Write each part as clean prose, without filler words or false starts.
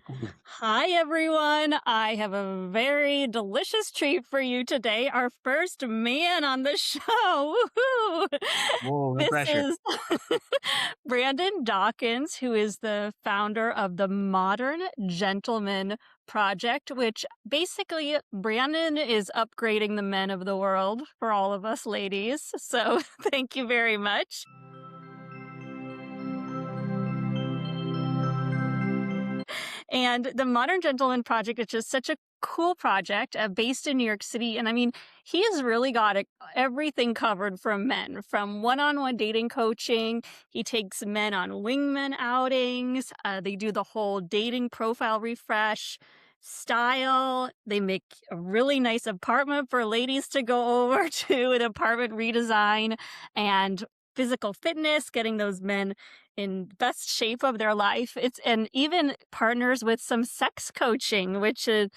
Hi, everyone. I have a very delicious treat for you today. Our first man on the show. Woohoo! Whoa, no This pressure. is Brandon Dawkins, who is the founder of the Modern Gentleman Project, which basically Brandon is upgrading the men of the world for all of us ladies. So thank you very much. And the Modern Gentleman Project is just such a cool project based in New York City. And I mean, he has really got everything covered for men, from one on one dating coaching. He takes men on wingman outings. They do the whole dating profile refresh style. They make a really nice apartment for ladies to go over to, an apartment redesign and physical fitness, getting those men in best shape of their life. It's and even partners with some sex coaching, which is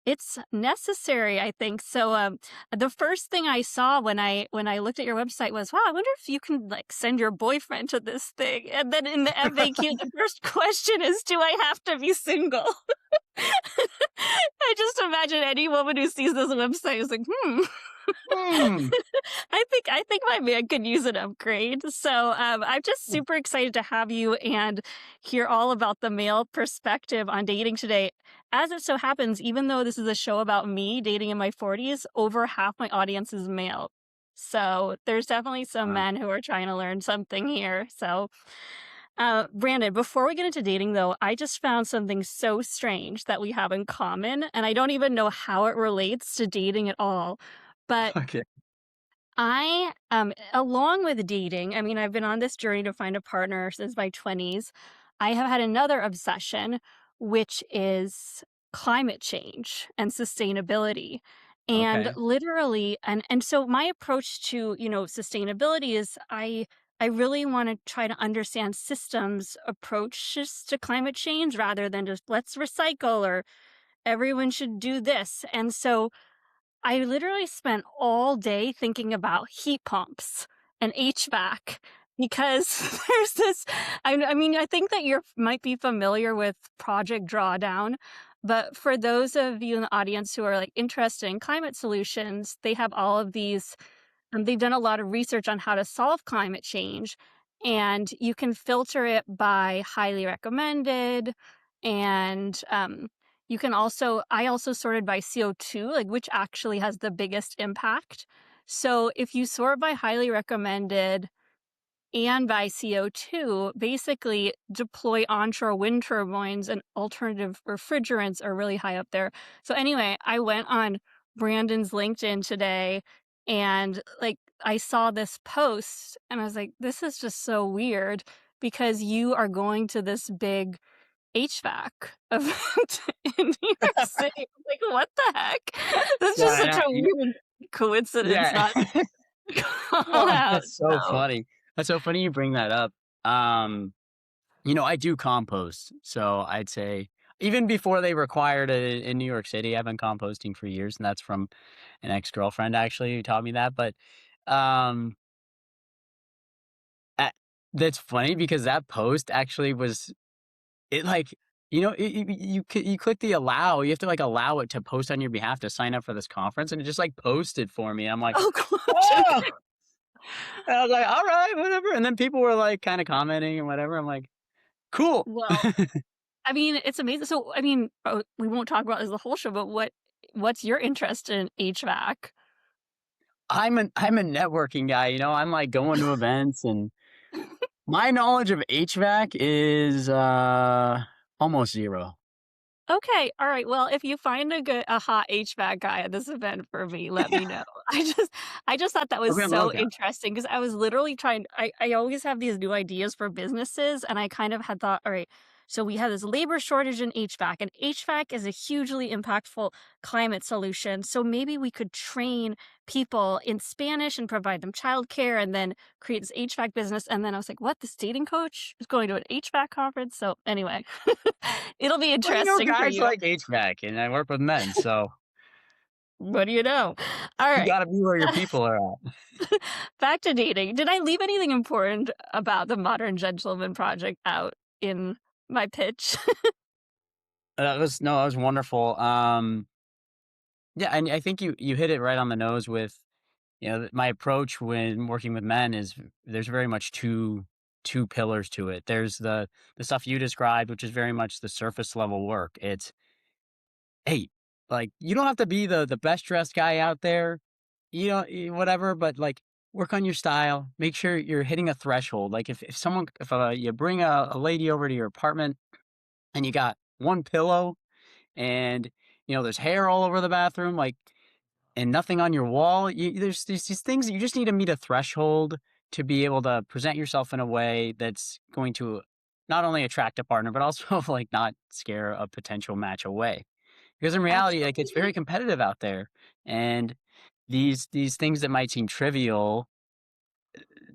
it's necessary, I think. So the first thing I saw when I looked at your website was, wow, I wonder if you can like send your boyfriend to this thing. And then in the FAQ, the first question is, do I have to be single? I just imagine any woman who sees this website is like, Hmm. I think my man could use an upgrade. So I'm just super excited to have you and hear all about the male perspective on dating today. As it so happens, even though this is a show about me dating in my 40s, over half my audience is male. So there's definitely some Wow. men who are trying to learn something here. So Brandon, before we get into dating, though, I just found something so strange that we have in common, and I don't even know how it relates to dating at all. But Okay. along with dating, I mean, I've been on this journey to find a partner since my 20s. I have had another obsession, which is climate change and sustainability. And Okay. literally, and so my approach to, sustainability is I really want to try to understand systems approaches to climate change rather than just let's recycle or everyone should do this. And so I literally spent all day thinking about heat pumps and HVAC because there's this. I mean, I think that you might be familiar with Project Drawdown, but for those of you in the audience who are like interested in climate solutions, they have all of these. They've done a lot of research on how to solve climate change, and you can filter it by highly recommended, and you can also I also sorted by CO2, like, which actually has the biggest impact. So, if you sort by highly recommended and by CO2, basically deploy onshore wind turbines and alternative refrigerants are really high up there. So, anyway, I went on Brandon's LinkedIn today and, like, I saw this post and I was like, "This is just so weird," because you are going to this big HVAC event in New York City. Like, what the heck? That's Yeah, just I such know. a weird coincidence Yeah. not to call Oh, out, that's so so funny. That's so funny you bring that up. Um, I do compost. So I'd say even before they required it in New York City, I've been composting for years, and that's from an ex-girlfriend actually who taught me that. But um a- that's funny because that post actually was it like, you click the allow, you have to, like, allow it to post on your behalf to sign up for this conference, and it just, like, posted for me. I'm like, oh gosh, "Oh!" okay. And I was like, "Alright, whatever," and then people were, like, kinda commenting and whatever. I'm like, "Cool." Well, I mean, it's amazing. So, I mean, we won't talk about this the whole show, but what's your interest in HVAC? I'm a networking guy, I'm, like, going to events, and my knowledge of HVAC is, almost 0. Okay, all right. Well, if you find a hot HVAC guy at this event for me, let me know. I just thought that I'll was be on the so lookout. interesting because I was literally trying. I always have these new ideas for businesses, and I kind of had thought, all right. So we have this labor shortage in HVAC, and HVAC is a hugely impactful climate solution. So maybe we could train people in Spanish and provide them childcare, and then create this HVAC business. And then I was like, what? This dating coach is going to an HVAC conference. So anyway, it'll be Well, interesting for guys you. like HVAC, and I work with men, so What do you know? All you right. gotta be where your people are at. Back to dating. Did I leave anything important about the Modern Gentleman Project out in my pitch? That was no, that was wonderful. Yeah, and I think you hit it right on the nose with, my approach when working with men is there's very much two pillars to it. There's the stuff you described, which is very much the surface level work. It's, hey, like, you don't have to be the best dressed guy out there, whatever, but like, work on your style. Make sure you're hitting a threshold. Like, if you bring a lady over to your apartment and you got one pillow and there's hair all over the bathroom, like, and nothing on your wall. There's these things that you just need to meet a threshold to be able to present yourself in a way that's going to not only attract a partner, but also like not scare a potential match away. Because in reality, like, it's very Absolutely. competitive out there, and these things that might seem trivial,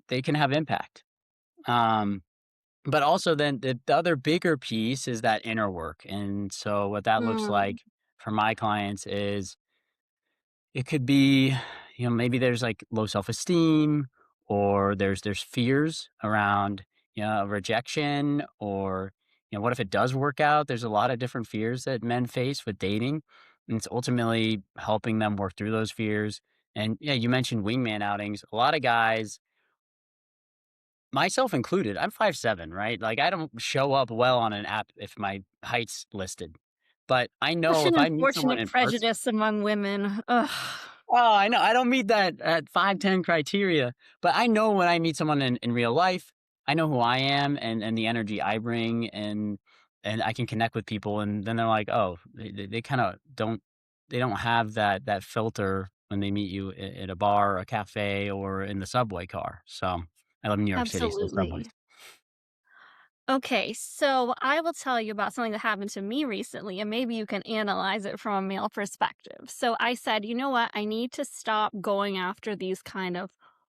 they can have impact. Um, but also then the other bigger piece is that inner work, and so what that looks Mm, like for my clients is it could be, maybe there's like low self-esteem or there's fears around, rejection or, what if it does work out? There's a lot of different fears that men face with dating. And it's ultimately helping them work through those fears. And yeah, you mentioned wingman outings. A lot of guys, myself included, I'm 5'7", right? Like, I don't show up well on an app if my height's listed. But I such know an if I meet someone unfortunate in person. prejudice among women. Ugh. Oh, I know. I don't meet that at 5'10" criteria, but I know when I meet someone in real life, I know who I am and the energy I bring and I can connect with people and then they're like, "Oh, they kinda don't have that filter when they meet you at a bar, a cafe, or in the subway car." So, I live in New York City, so subways. Absolutely. Okay, so I will tell you about something that happened to me recently, and maybe you can analyze it from a male perspective. So I said, you know what? I need to stop going after these kind of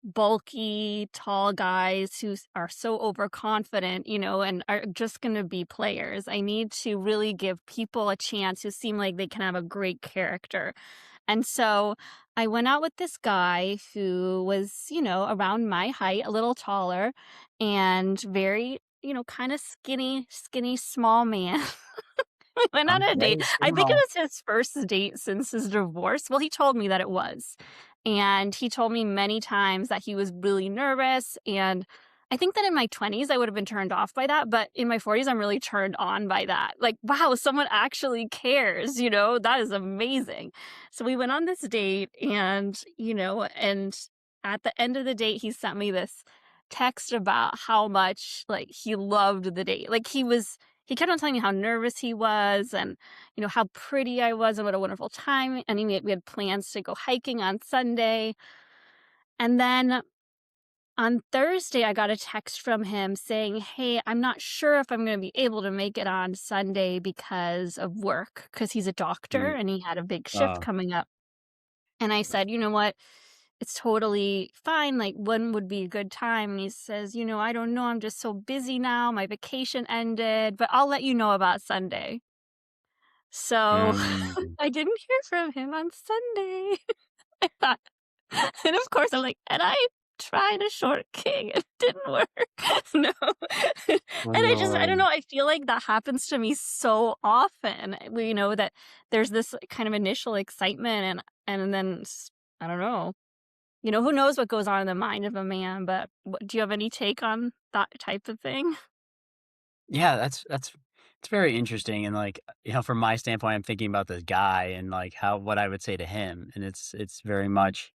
bulky, tall guys who are so overconfident, and are just going to be players. I need to really give people a chance who seem like they can have a great character. And so I went out with this guy who was, around my height, a little taller, and very, kind of skinny, small man. We went on a date. Okay, I think well, it was his first date since his divorce. Well, he told me that it was. And he told me many times that he was really nervous. And I think that in my 20s, I would have been turned off by that. But in my 40s, I'm really turned on by that. Like, wow, someone actually cares, that is amazing. So we went on this date and at the end of the date, he sent me this text about how much like he loved the date. Like he kept on telling me how nervous he was and, how pretty I was and what a wonderful time. And we had plans to go hiking on Sunday. And then on Thursday, I got a text from him saying, "Hey, I'm not sure if I'm going to be able to make it on Sunday because of work, because he's a doctor mm, and he had a big shift uh, coming up." And I said, "You know what? It's totally fine. Like, when would be a good time?" And he says, "I don't know. I'm just so busy now. My vacation ended, but I'll let you know about Sunday." So, mm, I didn't hear from him on Sunday. I thought and of course, I'm like, "And I tried a short king, it didn't work." No. And I don't oh. know, I feel like that happens to me so often. We know that there's this like, kind of initial excitement and then I don't know. Who knows what goes on in the mind of a man, but do you have any take on that type of thing? Yeah, that's it's very interesting, and, like, from my standpoint, I'm thinking about this guy and, like, how what I would say to him, and it's very much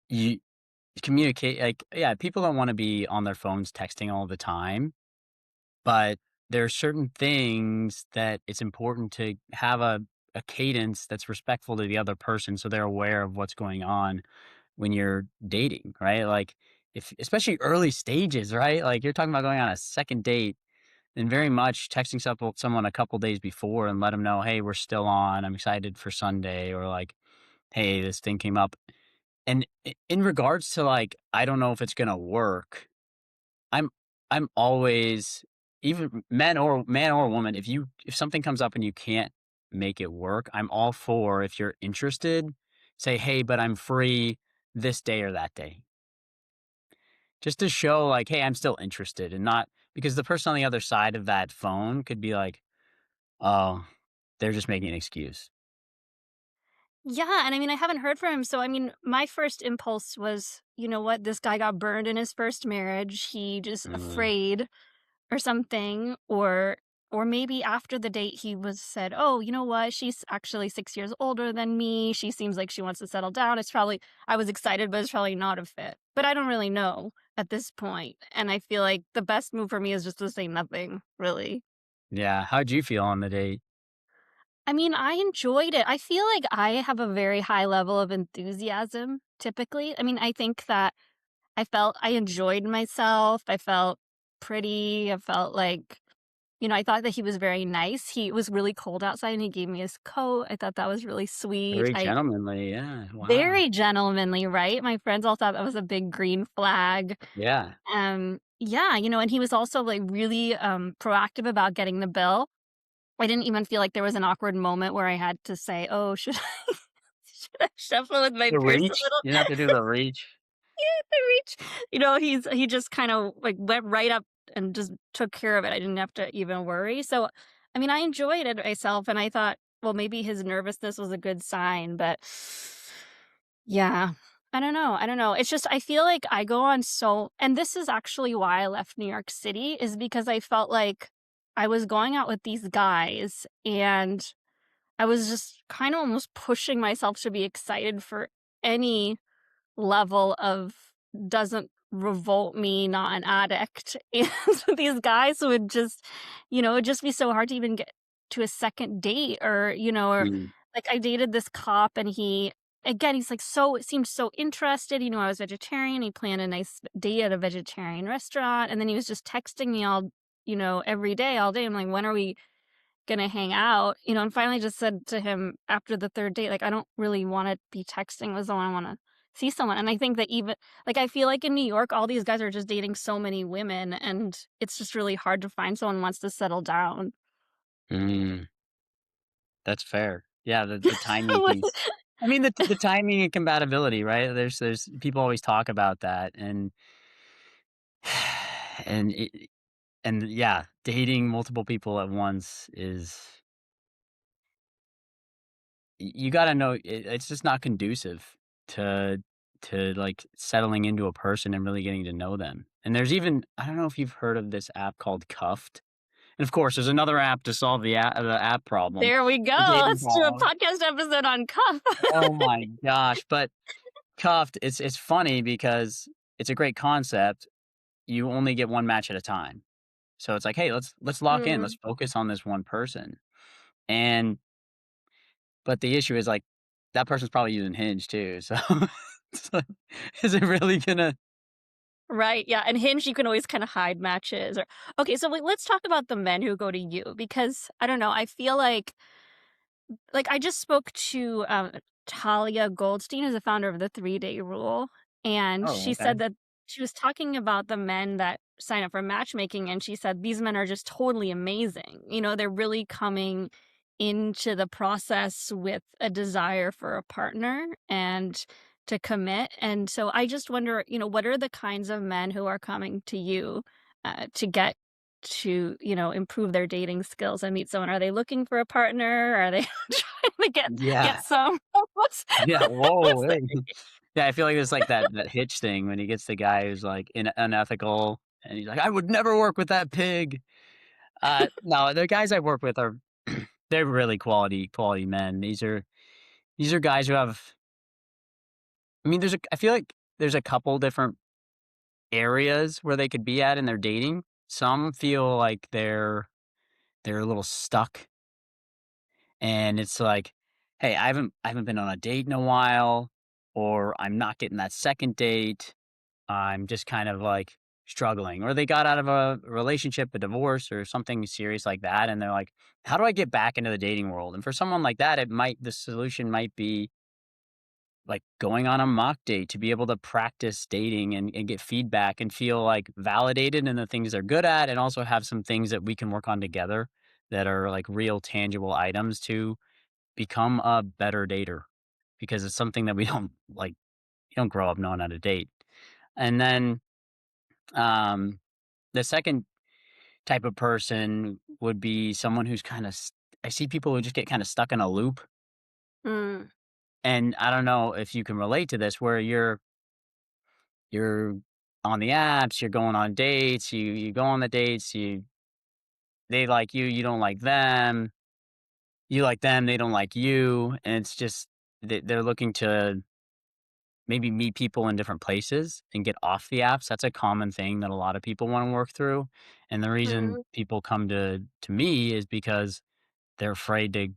you communicate like, yeah, people don't wanna be on their phones texting all the time, but there are certain things that it's important to have a cadence that's respectful to the other person so they're aware of what's going on when you're dating, right? Like, if especially early stages, right? Like, you're talking about going on a second date. And very much texting someone a couple days before and let them know, "Hey, we're still on. I'm excited for Sunday," or like, "Hey, this thing came up." And in regards to like, I don't know if it's gonna work. I'm I'm always even man or woman. If something comes up and you can't make it work, I'm all for if you're interested, say, "Hey, but I'm free this day or that day," just to show like, "Hey, I'm still interested," and not because the person on the other side of that phone could be like, "Oh, they're just making an excuse." Yeah, and I mean, I haven't heard from him, so I mean, my first impulse was, you know what, this guy got burned in his first marriage. He just Mm, afraid or something, or maybe after the date he was said, "Oh, you know what? She's actually 6 years older than me. She seems like she wants to settle down." It's probably I was excited, but it's probably not a fit. But I don't really know at this point, and I feel like the best move for me is just to say nothing, really. yeah, how'd you feel on the date? I mean, I enjoyed it. I feel like I have a very high level of enthusiasm typically. I mean, I think that I enjoyed myself. I felt pretty. I felt like, I thought that he was very nice. He was really cold outside and he gave me his coat. I thought that was really sweet. Very I gentlemanly, yeah, wow. very gentlemanly, right? My friends all thought that was a big green flag. Yeah. Yeah, and he was also like really proactive about getting the bill. I didn't even feel like there was an awkward moment where I had to say, "Oh, should I should I shuffle with my The purse a reach? little?" You didn't have to do the reach? The reach. He just kinda, like, went right up and just took care of it. I didn't have to even worry. So, I mean, I enjoyed it myself, and I thought, well, maybe his nervousness was a good sign, but yeah. I don't know. It's just I feel like I go on and this is actually why I left New York City is because I felt like I was going out with these guys, and I was just kinda almost pushing myself to be excited for any level of doesn't revolt me, not an addict, and these guys would just it'd just be so hard to even get to a second date or Mm, like, I dated this cop and he's, like, seemed so interested. I was vegetarian, he planned a nice date at a vegetarian restaurant, and then he was just texting me every day, all day. I'm like, "When are we gonna hang out?" And finally just said to him after the 3rd date, like, "I don't really wanna be texting with someone, I wanna see someone." And I think that even like, I feel like in New York, all these guys are just dating so many women, and it's just really hard to find someone who wants to settle down. mm, that's fair. Yeah, the timing piece. I mean, the timing and compatibility, right? There's people always talk about that, and it and yeah, dating multiple people at once is you gotta know it's just not conducive to like, settling into a person and really getting to know them. And there's even I don't know if you've heard of this app called Cuffed? And, of course, there's another app to solve the app problem, There we the go, dating let's do a problem. podcast episode on cuff. Oh my gosh, but Cuffed, it's funny because it's a great concept. You only get 1 match at a time. So it's like, "Hey, let's lock in, let's Mm, focus on this one person." And but the issue is, like, that person's probably using Hinge too, so it's like, is it really gonna right, yeah, and Hinge, you can always kinda hide matches or okay, so, like, let's talk about the men who go to you because, I don't know, I feel like, I just spoke to, Talia Goldstein, who's the founder of the 3-Day Rule, and Oh, she okay. said that she was talking about the men that sign up for matchmaking, and she said, "These men are just totally amazing." They're really coming into the process with a desire for a partner and to commit, and so I just wonder, what are the kinds of men who are coming to you, to get to improve their dating skills and meet someone? Are they looking for a partner? Are they trying to get Yeah. some? What's Yeah, whoa, what's the hey. Yeah, I feel like it's like that Hitch thing when he gets the guy who's, like, unethical, and he's like, "I would never work with that pig." No, the guys I work with are they're really quality men. These are guys who have I mean, I feel like there's a couple different areas where they could be at in their dating. Some feel like they're a little stuck, and it's like, "Hey, I haven't been on a date in a while," or, "I'm not getting that second date." I'm just kind of like struggling, or they got out of a relationship, a divorce, or something serious like that. And they're like, how do I get back into the dating world? And for someone like that, the solution might be like going on a mock date to be able to practice dating and get feedback and feel like validated in the things they're good at. And also have some things that we can work on together that are like real tangible items to become a better dater because it's something that we don't like, you don't grow up knowing how to date. And then, um, the second type of person would be someone who's kinda I see people who just get kinda stuck in a loop, Mm, and I don't know if you can relate to this where you're on the apps, you're going on dates, you go on the dates, they like you don't like them, you like them, they don't like you, and it's just they're looking to maybe meet people in different places and get off the apps. That's a common thing that a lot of people wanna work through, and the reason mm. people come to me is because they're afraid to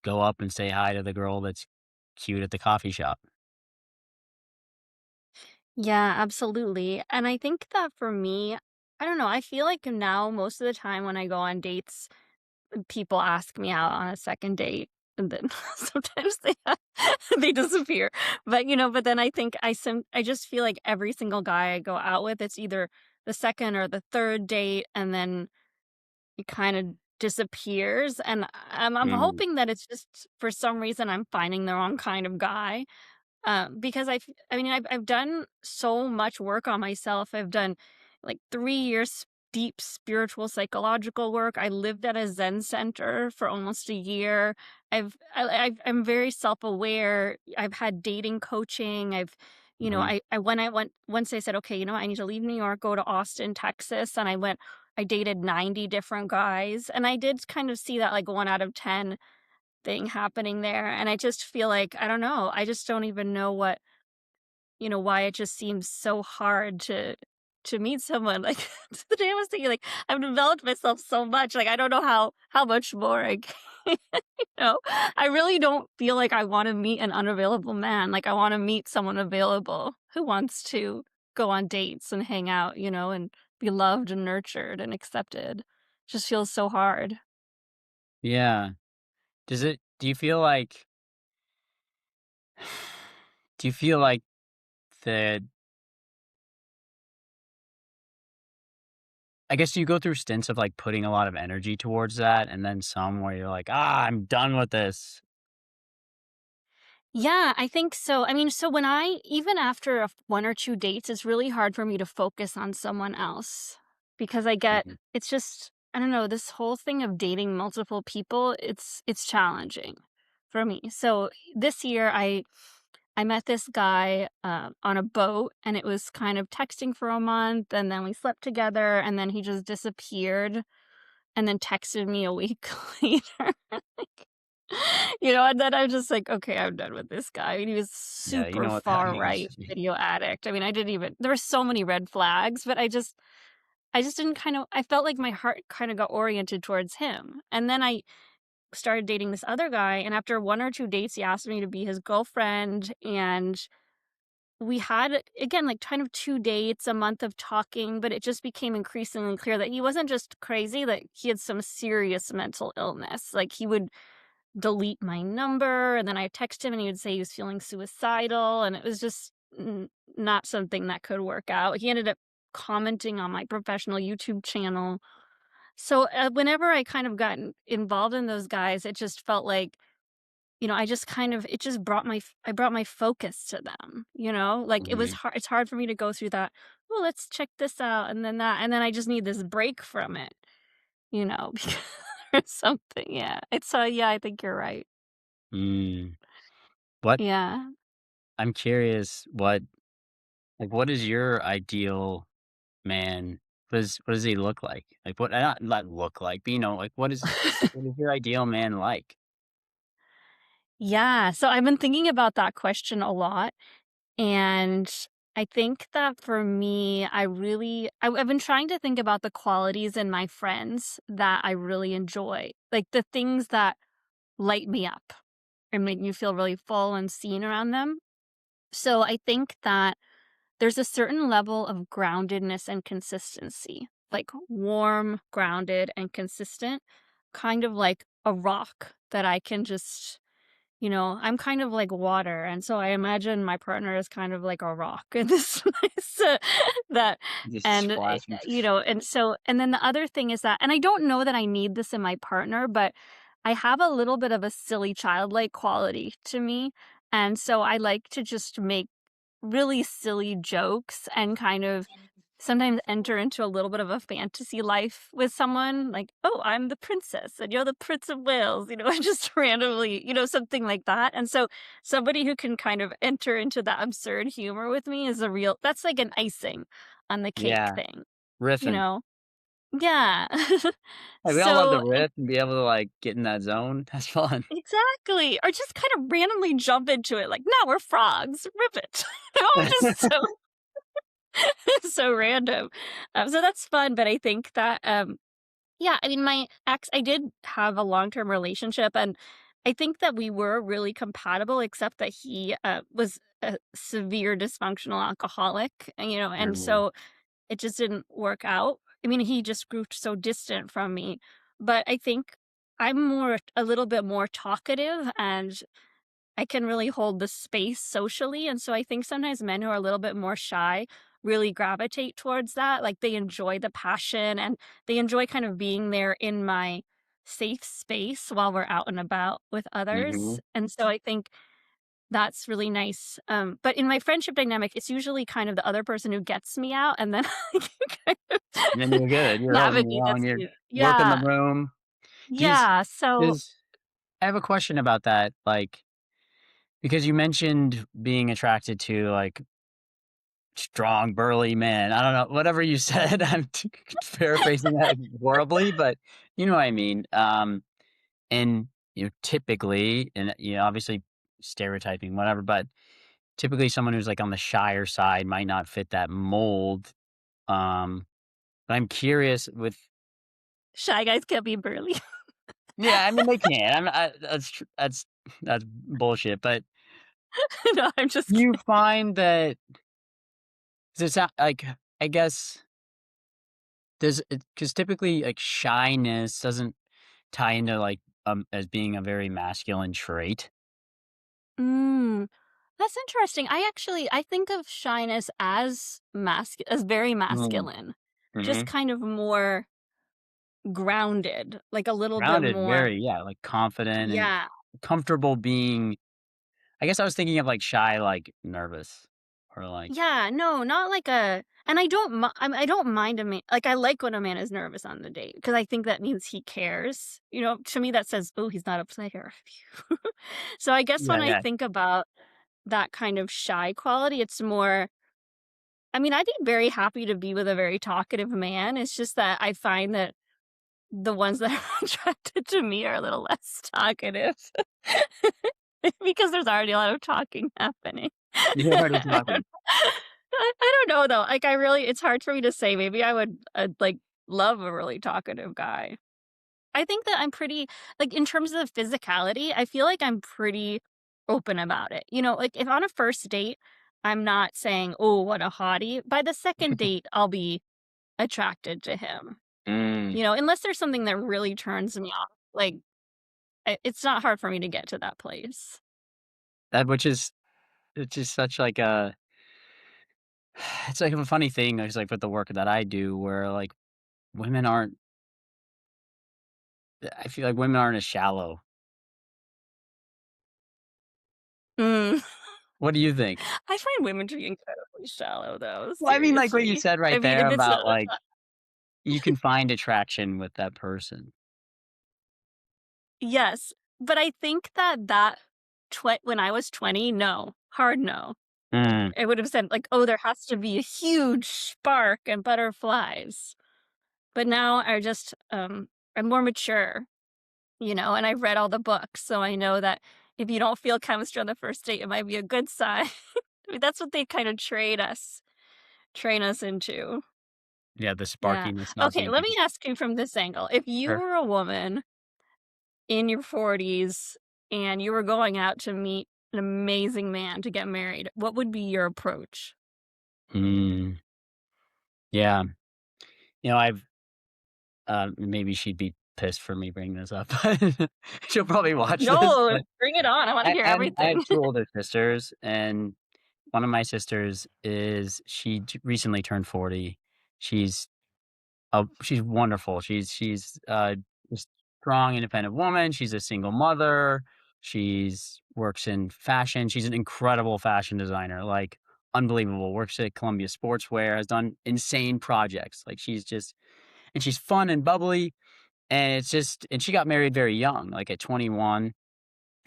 go up and say hi to the girl that's cute at the coffee shop. Yeah, absolutely. And I think that for me, I don't know, I feel like now most of the time when I go on dates, people ask me out on a second date, and then sometimes they disappear. But then I think I just feel like every single guy I go out with, it's either the second or the third date, and then it kind of disappears. And I'm Mm, hoping that it's just for some reason I'm finding the wrong kind of guy. Because I mean, I've done so much work on myself. I've done like 3 years deep spiritual psychological work. I lived at a Zen center for almost a year. I'm very self aware. I've had dating coaching. mhm. I went once I said, okay, I need to leave New York, go to Austin, Texas, and I dated 90 different guys, and I did kind of see that like 1 out of 10 thing happening there, and I just feel like, I don't know, I just don't even know why it just seems so hard to meet someone, like, the day I was thinking, like, I've developed myself so much, like, I don't know how much more I can, you know? I really don't feel like I wanna meet an unavailable man, like, I wanna meet someone available who wants to go on dates and hang out, and be loved and nurtured and accepted. Just feels so hard. Yeah. Do you feel like do you feel like that I guess you go through stints of, like, putting a lot of energy towards that and then some where you're like, "Ah, I'm done with this." Yeah, I think so. I mean, so when I even after 1 or 2 dates, it's really hard for me to focus on someone else because Mhm, it's just, I don't know, this whole thing of dating multiple people, it's challenging for me. So this year I met this guy on a boat, and it was kind of texting for a month, and then we slept together, and then he just disappeared and then texted me a week later. And then I'm just like, "Okay, I'm done with this guy." I mean, he was yeah, you super know what that far means. right video addict. I mean, I didn't even there were so many red flags, but I just didn't I felt like my heart kinda got oriented towards him. And then I started dating this other guy, and after 1 or 2 dates, he asked me to be his girlfriend, and we had, again, like, kind of 2 dates, a month of talking, but it just became increasingly clear that he wasn't just crazy, that he had some serious mental illness. Like, he would delete my number, and then I text him and he would say he was feeling suicidal, and it was just not something that could work out. He ended up commenting on my professional YouTube channel. So whenever I kind of involved in those guys, it just felt like, I just kind of it just I brought my focus to them, like Mhm, it's hard for me to go through that. Oh, let's check this out, and then that, and then I just need this break from it, because or something. Yeah, yeah, I think you're right. mm. What Yeah. I'm curious, what is your ideal man? What does he look like? Like, not look like, but, like, what is your ideal man like? Yeah, so I've been thinking about that question a lot, and I think that for me, I've been trying to think about the qualities in my friends that I really enjoy, like the things that light me up and make me feel really full and seen around them. So I think that there's a certain level of groundedness and consistency, like warm, grounded, and consistent, kind of like a rock that I can just, I'm kind of like water, and so I imagine my partner is kind of like a rock in this nice, that Just and, splashing. and then the other thing is that, and I don't know that I need this in my partner, but I have a little bit of a silly childlike quality to me, and so I like to just make really silly jokes and kind of sometimes enter into a little bit of a fantasy life with someone, like, "Oh, I'm the princess, and you're the Prince of Wales," just randomly, something like that, and so somebody who can kind of enter into that absurd humor with me is a real that's like an icing on the cake Yeah, thing, you riffing. know? Yeah. Hey, we all love to So riff and be able to, like, get in that zone. That's fun. exactly, or just kind of randomly jump into it, like, "No, we're frogs, ribbit." Just so so random. So that's fun, but I think that, yeah, I mean, my ex I did have a long-term relationship, and I think that we were really compatible, except that he, was a severe dysfunctional alcoholic, and Mm, so it just didn't work out. I mean, he just grew so distant from me, but I think I'm a little bit more talkative, and I can really hold the space socially, and so I think sometimes men who are a little bit more shy really gravitate towards that, like, they enjoy the passion, and they enjoy kind of being there in my safe space while we're out and about with others, mhm. and so I think that's really nice, but in my friendship dynamic, it's usually kind of the other person who gets me out, and then I can kind of And then you're good. You're humming navigate that along, you're space. working the Yeah, room. Does yeah, so does I have a question about that, like, because you mentioned being attracted to, like, strong, burly men. I don't know, whatever you said, I'm paraphrasing that horribly, but you know what I mean. And, typically, and, obviously stereotyping, whatever, but typically someone who's, like, on the shyer side might not fit that mold. Um, but I'm curious with shy guys can't be burly. yeah, I mean, they can. That's bullshit, but No, I'm just you kidding. find that does it sound like, I guess, does it because typically, like, shyness doesn't tie into, like, as being a very masculine trait? Mm, that's interesting. I think of shyness as very Mm, masculine, just mhm. kind of more grounded, like a little bit Grounded, more. very, yeah, like, confident and Yeah. comfortable being I guess I was thinking of, like, shy, like, nervous or, like Yeah, no, not like a and I don't mind a man like, I like when a man is nervous on the date because I think that means he cares, to me that says, "Oh, he's not upset here." So, I guess yeah, when I yeah. think about that kind of shy quality, it's more I mean, I'd be very happy to be with a very talkative man, it's just that I find that the ones that are attracted to me are a little less talkative because there's already a lot of talking happening. You're already talking. I don't know though, like, I really it's hard for me to say, maybe I would, like, love a really talkative guy. I think that I'm pretty like, in terms of physicality, I feel like I'm pretty open about it, like, if on a first date, I'm not saying, "Oh, what a hottie," by the second date, I'll be attracted to him, Mm, unless there's something that really turns me off, like, it's not hard for me to get to that place. that which is it's just such, like, a it's, like, a funny thing, it's, like, with the work that I do where, like, women aren't I feel like women aren't as shallow. Mm. What do you think? I find women to be incredibly shallow, though, Well, I mean, like, what you seriously. said I right mean, there if it's about, like, you can find attraction with that person. yes, but I think that when I was 20, no, hard no. Mm, It would have said, like, "Oh, there has to be a huge spark and butterflies." But now I'm more mature, and I've read all the books, so I know that if you don't feel chemistry on the first date, it might be a good sign. I mean, that's what they kind of train us into. yeah, the Yeah. sparkiness not Okay, being let me ask you from this angle. If you sure. were a woman in your 40s and you were going out to meet an amazing man to get married, what would be your approach? Mm, yeah. I've maybe she'd be pissed for me bringing this up, but she'll probably watch this, No, but bring it on. I want to hear I have everything. 2 older sisters, and one of my sisters she recently turned 40. She's she's wonderful. She's a strong, independent woman. She's a single mother. She's works in fashion. She's an incredible fashion designer, like, unbelievable, works at Columbia Sportswear, has done insane projects, like, she's fun and bubbly, and she got married very young, like, at 21,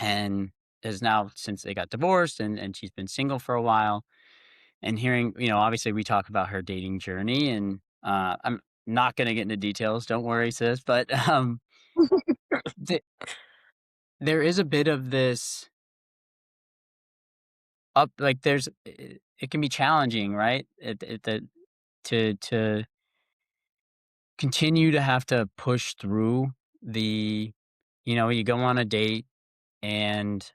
and is now since they got divorced, and she's been single for a while, and hearing obviously, we talk about her dating journey, and, I'm not gonna get into details, don't worry, sis, but, th there is a bit of this up like, it can be challenging, right? The to continue to have to push through the you go on a date and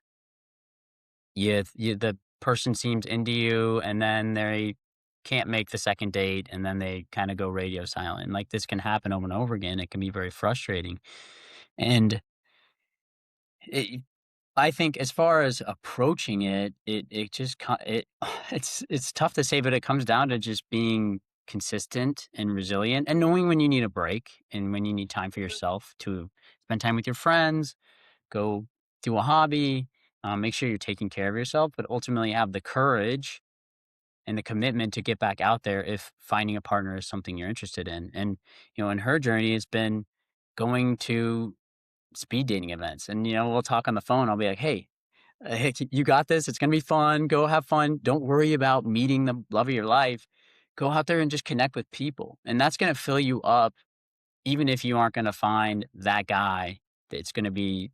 the person seems into you, and then they can't make the second date, and then they kinda go radio silent, like, this can happen over and over again, it can be very frustrating, and it I think as far as approaching it, it just co it it's tough to say, but it comes down to just being consistent and resilient and knowing when you need a break and when you need time for yourself to spend time with your friends, go do a hobby, make sure you're taking care of yourself, but ultimately have the courage and the commitment to get back out there if finding a partner is something you're interested in. And, in her journey, it's been going to speed dating events. And, we'll talk on the phone. I'll be like, hey, hey, you got this. It's going to be fun. Go have fun. Don't worry about meeting the love of your life. Go out there and just connect with people. And that's going to fill you up, even if you aren't going to find that guy that's going to be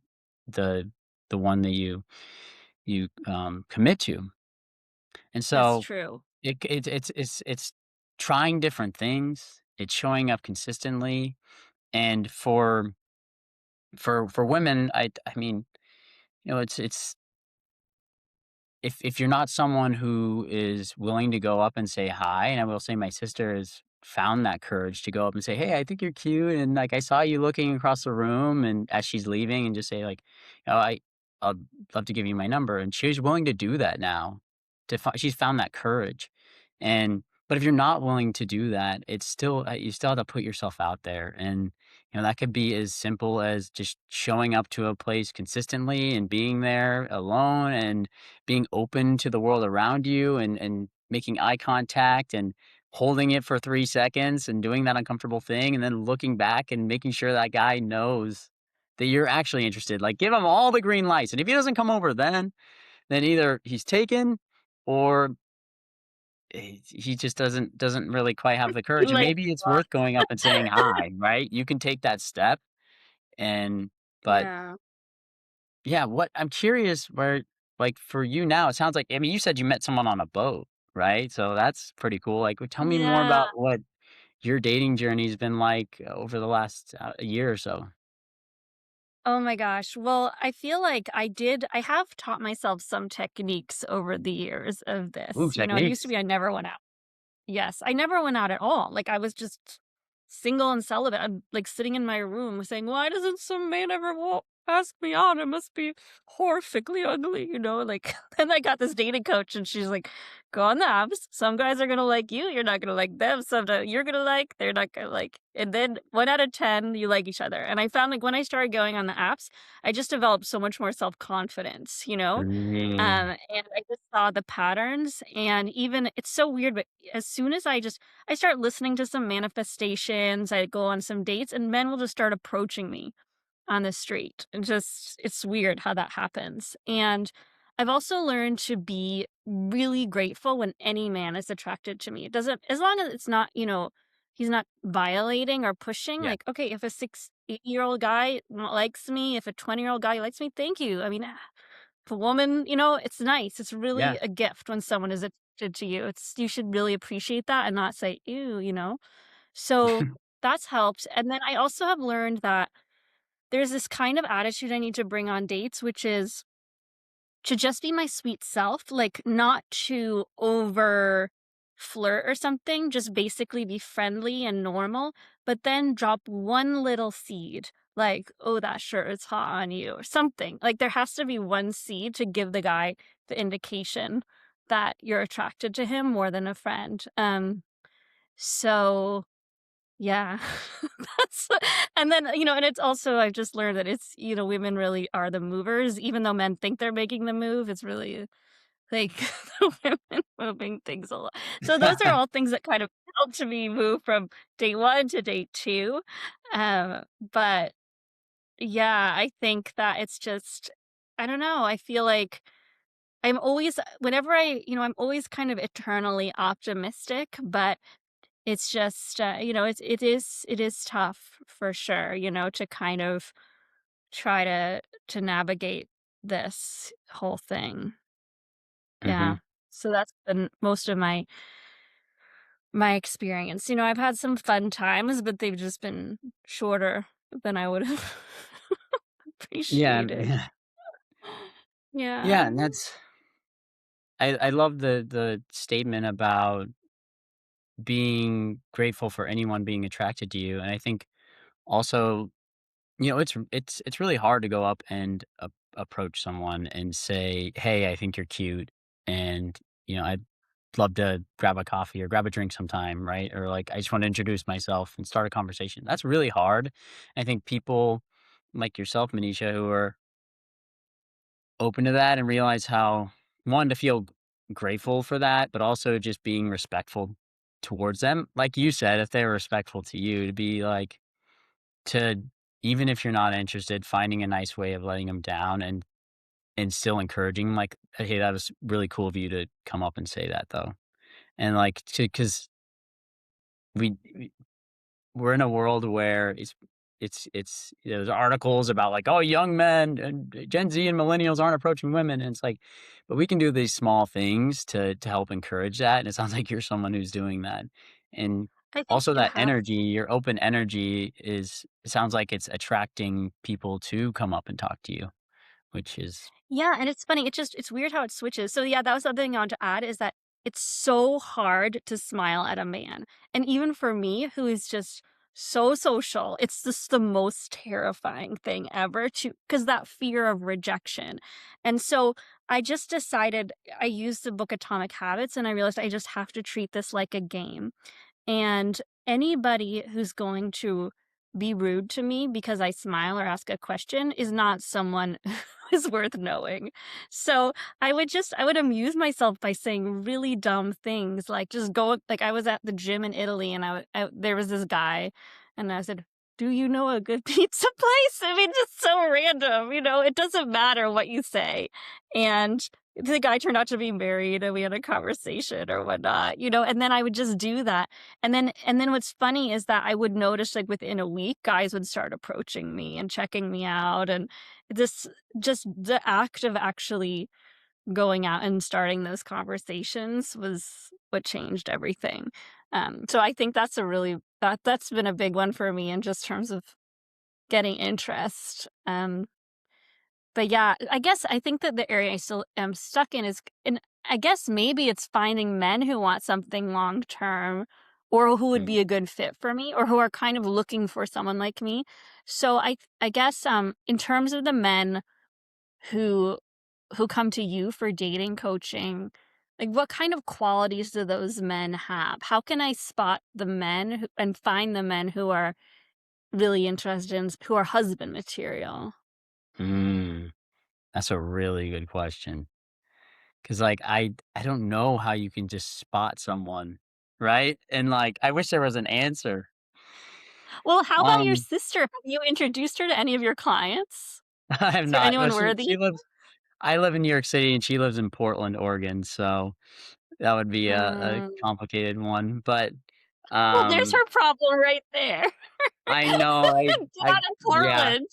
the the one that you commit to. And That's so true. it's trying different things. It's showing up consistently. And for women, I mean, it's if you're not someone who is willing to go up and say hi, and I will say my sister has found that courage to go up and say, "Hey, I think you're cute, and like I saw you looking across the room," and as she's leaving, and just say like, "Oh, I'd love to give you my number," and she's willing to do that now. She's found that courage, and but if you're not willing to do that, it's still you still have to put yourself out there, and that could be as simple as just showing up to a place consistently and being there alone and being open to the world around you and making eye contact and holding it for 3 seconds and doing that uncomfortable thing and then looking back and making sure that guy knows that you're actually interested. Like, give him all the green lights, and if he doesn't come over then either he's taken or he just doesn't really quite have the You courage, and like maybe it's worth going up and saying hi, right? You can take that step and but Yeah. yeah, what I'm curious where like, for you now, it sounds like I mean, you said you met someone on a boat, right? So that's pretty cool. Like, tell me more Yeah. about what your dating journey's been like over the last, year or so. Oh my gosh. Well, I feel like I have taught myself some techniques over the years of Ooh, this. It used to techniques. be I never went out. Yes, I never went out at all. Like, I was just single and celibate. I'm, like, sitting in my room saying, "Why doesn't some man ever ask me out? I must be horrifically ugly," Like, then I got this dating coach, and she's like, "Go on the apps. Some guys are gonna like you. You're not gonna like them. Some that you're gonna like, they're not gonna like." And then 1 out of 10, you like each other. And I found, like, when I started going on the apps, I just developed so much more self-confidence. Mm, And I just saw the patterns, and even it's so weird, but as soon as I start listening to some manifestations, I go on some dates, and men will just start approaching me on the street. And just it's weird how that happens. And I've also learned to be really grateful when any man is attracted to me. It doesn't as long as it's not, he's not violating or pushing. yeah, Like, okay, if a 8-year-old guy likes me, if a 20-year-old guy likes me, thank you. I mean, if a woman, it's nice. It's yeah. really a gift when someone is attracted to you. You should really appreciate that and not say, ew. So that's helped. And then I also have learned that there's this kind of attitude I need to bring on dates, which is to just be my sweet self, like, not to over flirt or something, just basically be friendly and normal, but then drop one little seed, like, "Oh, that shirt is hot on you," or something. Like, there has to be one seed to give the guy the indication that you're attracted to him more than a friend. So yeah. That's and then, and it's also I've just learned that women really are the movers, even though men think they're making the move, it's really like the women moving things along. So those are all things that kind of helped me move from date 1 to date 2. But yeah, I think that it's just I don't know, I feel like I'm always whenever I'm always kind of eternally optimistic, but it's just, it is tough for sure, to kind of try to navigate this whole thing. Mhm. Yeah. So that's been most of my experience. I've had some fun times, but they've just been shorter than I would have Yeah, appreciated. yeah. Yeah. Yeah, and I love the statement about being grateful for anyone being attracted to you, and I think also, it's really hard to go up and approach someone and say, "Hey, I think you're cute, and, I'd love to grab a coffee or grab a drink sometime," right? Or, like, "I just wanna introduce myself and start a conversation." That's really hard. I think people like yourself, Manisha, who are open to that and realize how 1, to feel grateful for that, but also just being respectful towards them. Like you said, if they're respectful to you, to be like to even if you're not interested, finding a nice way of letting them down and still encouraging 'em, like, "Hey, that was really cool of you to come up and say that, though." And, like, to 'cause we we're in a world where there's articles about like, "Oh, young men and Gen Z and millennials aren't approaching women," and it's like but we can do these small things to help encourage that, and it sounds like you're someone who's doing that. And I think also you that have energy, your open energy it sounds like it's attracting people to come up and talk to you, which is Yeah, and it's funny, it's weird how it switches. So, yeah, that was the other thing I wanted to add is that it's so hard to smile at a man. And even for me, who is just so social, it's just the most terrifying thing ever to because that fear of rejection. And so I just decided I used the book Atomic Habits and I realized I just have to treat this like a game. And anybody who's going to be rude to me because I smile or ask a question is not someone who is worth knowing. So I would amuse myself by saying really dumb things, like just go like I was at the gym in Italy and there was this guy and I said, "Do you know a good pizza place?" I mean, just so random, it doesn't matter what you say. And the guy turned out to be married and we had a conversation or whatnot, and then I would just do that and then what's funny is that I would notice, like, within a week, guys would start approaching me and checking me out, and this just the act of actually going out and starting those conversations was what changed everything. So I think that's been a big one for me in just terms of getting interest. But yeah, I think that the area I still am stuck in is and I guess maybe it's finding men who want something long term or who would mm, be a good fit for me or who are kind of looking for someone like me. So I guess in terms of the men who who come to you for dating coaching, like what kind of qualities do those men have? How can I spot the and find the men who are really interested who are husband material? mm, that's a really good question. 'Cause, like, I don't know how you can just spot someone, right? And, like, I wish there was an answer. Well, how about your Um, sister? Have you introduced her to any of your clients? I have Is there not. Well, anyone she worthy? lives I live in New York City, and she lives in Portland, Oregon, so that would be a Mm. complicated one, but, Well, there's um, her problem right there. I know, Get out of yeah, Portland.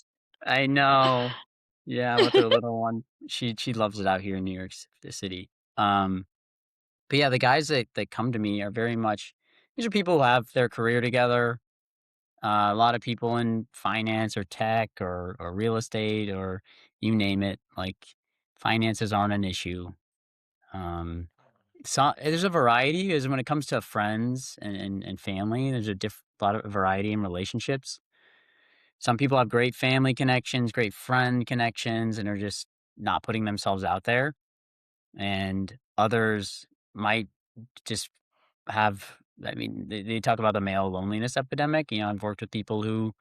I know. Yeah, with her little one. She loves it out here in New York City. Um, but yeah, the guys that come to me are very much these are people who have their career together. A lot of people in finance or tech or real estate or you name it, like finances aren't an issue. Um, so there's a variety is when it comes to friends and family, there's a lot of variety in relationships. Some people have great family connections, great friend connections, and are just not putting themselves out there. And others might just have, I mean, they talk about the male loneliness epidemic. I've worked with people who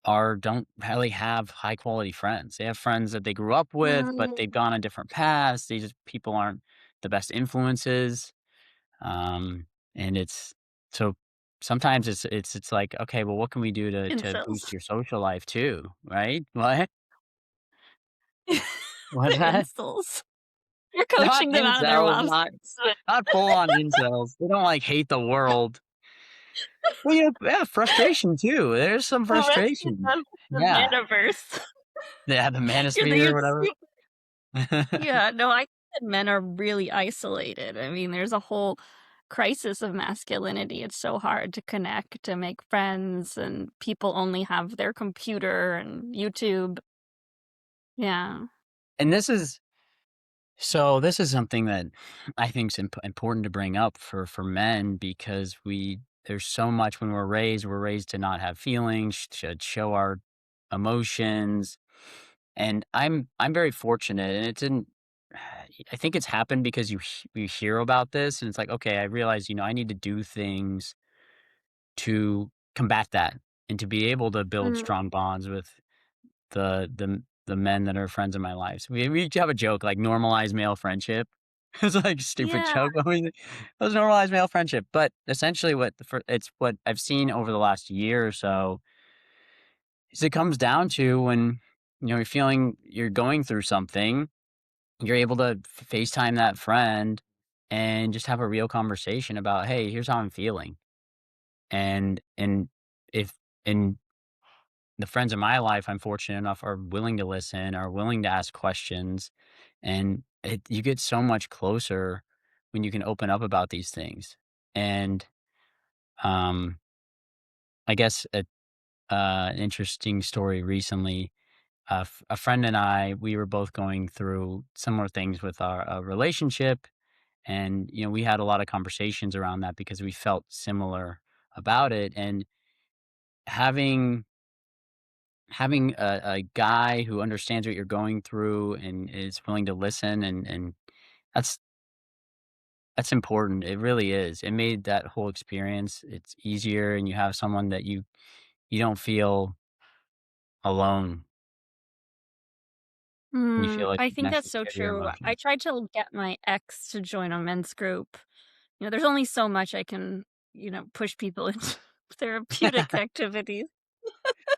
are don't really have high quality friends. They have friends that they grew up with, but they've Mm, gone on different paths. They just people aren't the best influences. Um, and it's so sometimes it's like, okay, well, what can we do to boost incels. your social life too, right? What? What's They're that? incels. You're Not coaching them out of their incels, moms. not full on incels. They don't like hate the world. Well, yeah, frustration too. There's some Rescue frustration. them from the Yeah. metaverse. Yeah, the You're manosphere or whatever. yeah, no, I think that men are really isolated. I mean, there's a whole crisis of masculinity. It's so hard to connect, to make friends, and people only have their computer and YouTube. Yeah. And this is something that I think is important to bring up for men because there's so much when we're raised to not have feelings, to show our emotions, and I'm very fortunate, and it didn't. I think it's happened because you hear about this, and it's like, okay, I realize, I need to do things to combat that and to be able to build Mm, strong bonds with the men that are friends in my life. So we have a joke like normalize male friendship. It's like a stupid yeah. joke, but let's normalize male friendship. But essentially, it's what I've seen over the last year or so is it comes down to when you're feeling you're going through something, you're able to FaceTime that friend and just have a real conversation about, hey, here's how I'm feeling, and if and the friends in my life, I'm fortunate enough, are willing to listen, are willing to ask questions, and you get so much closer when you can open up about these things. And um, I guess an interesting story recently. A friend and I, we were both going through similar things with our relationship, and we had a lot of conversations around that because we felt similar about it. And having having a guy who understands what you're going through and is willing to listen and that's that's important. It really is. It made that whole experience it's easier and you have someone that you don't feel alone and you feel like I you can think that's actually so share your true. I emotions. tried to get my ex to join a men's group. There's only so much I can, push people into therapeutic activities.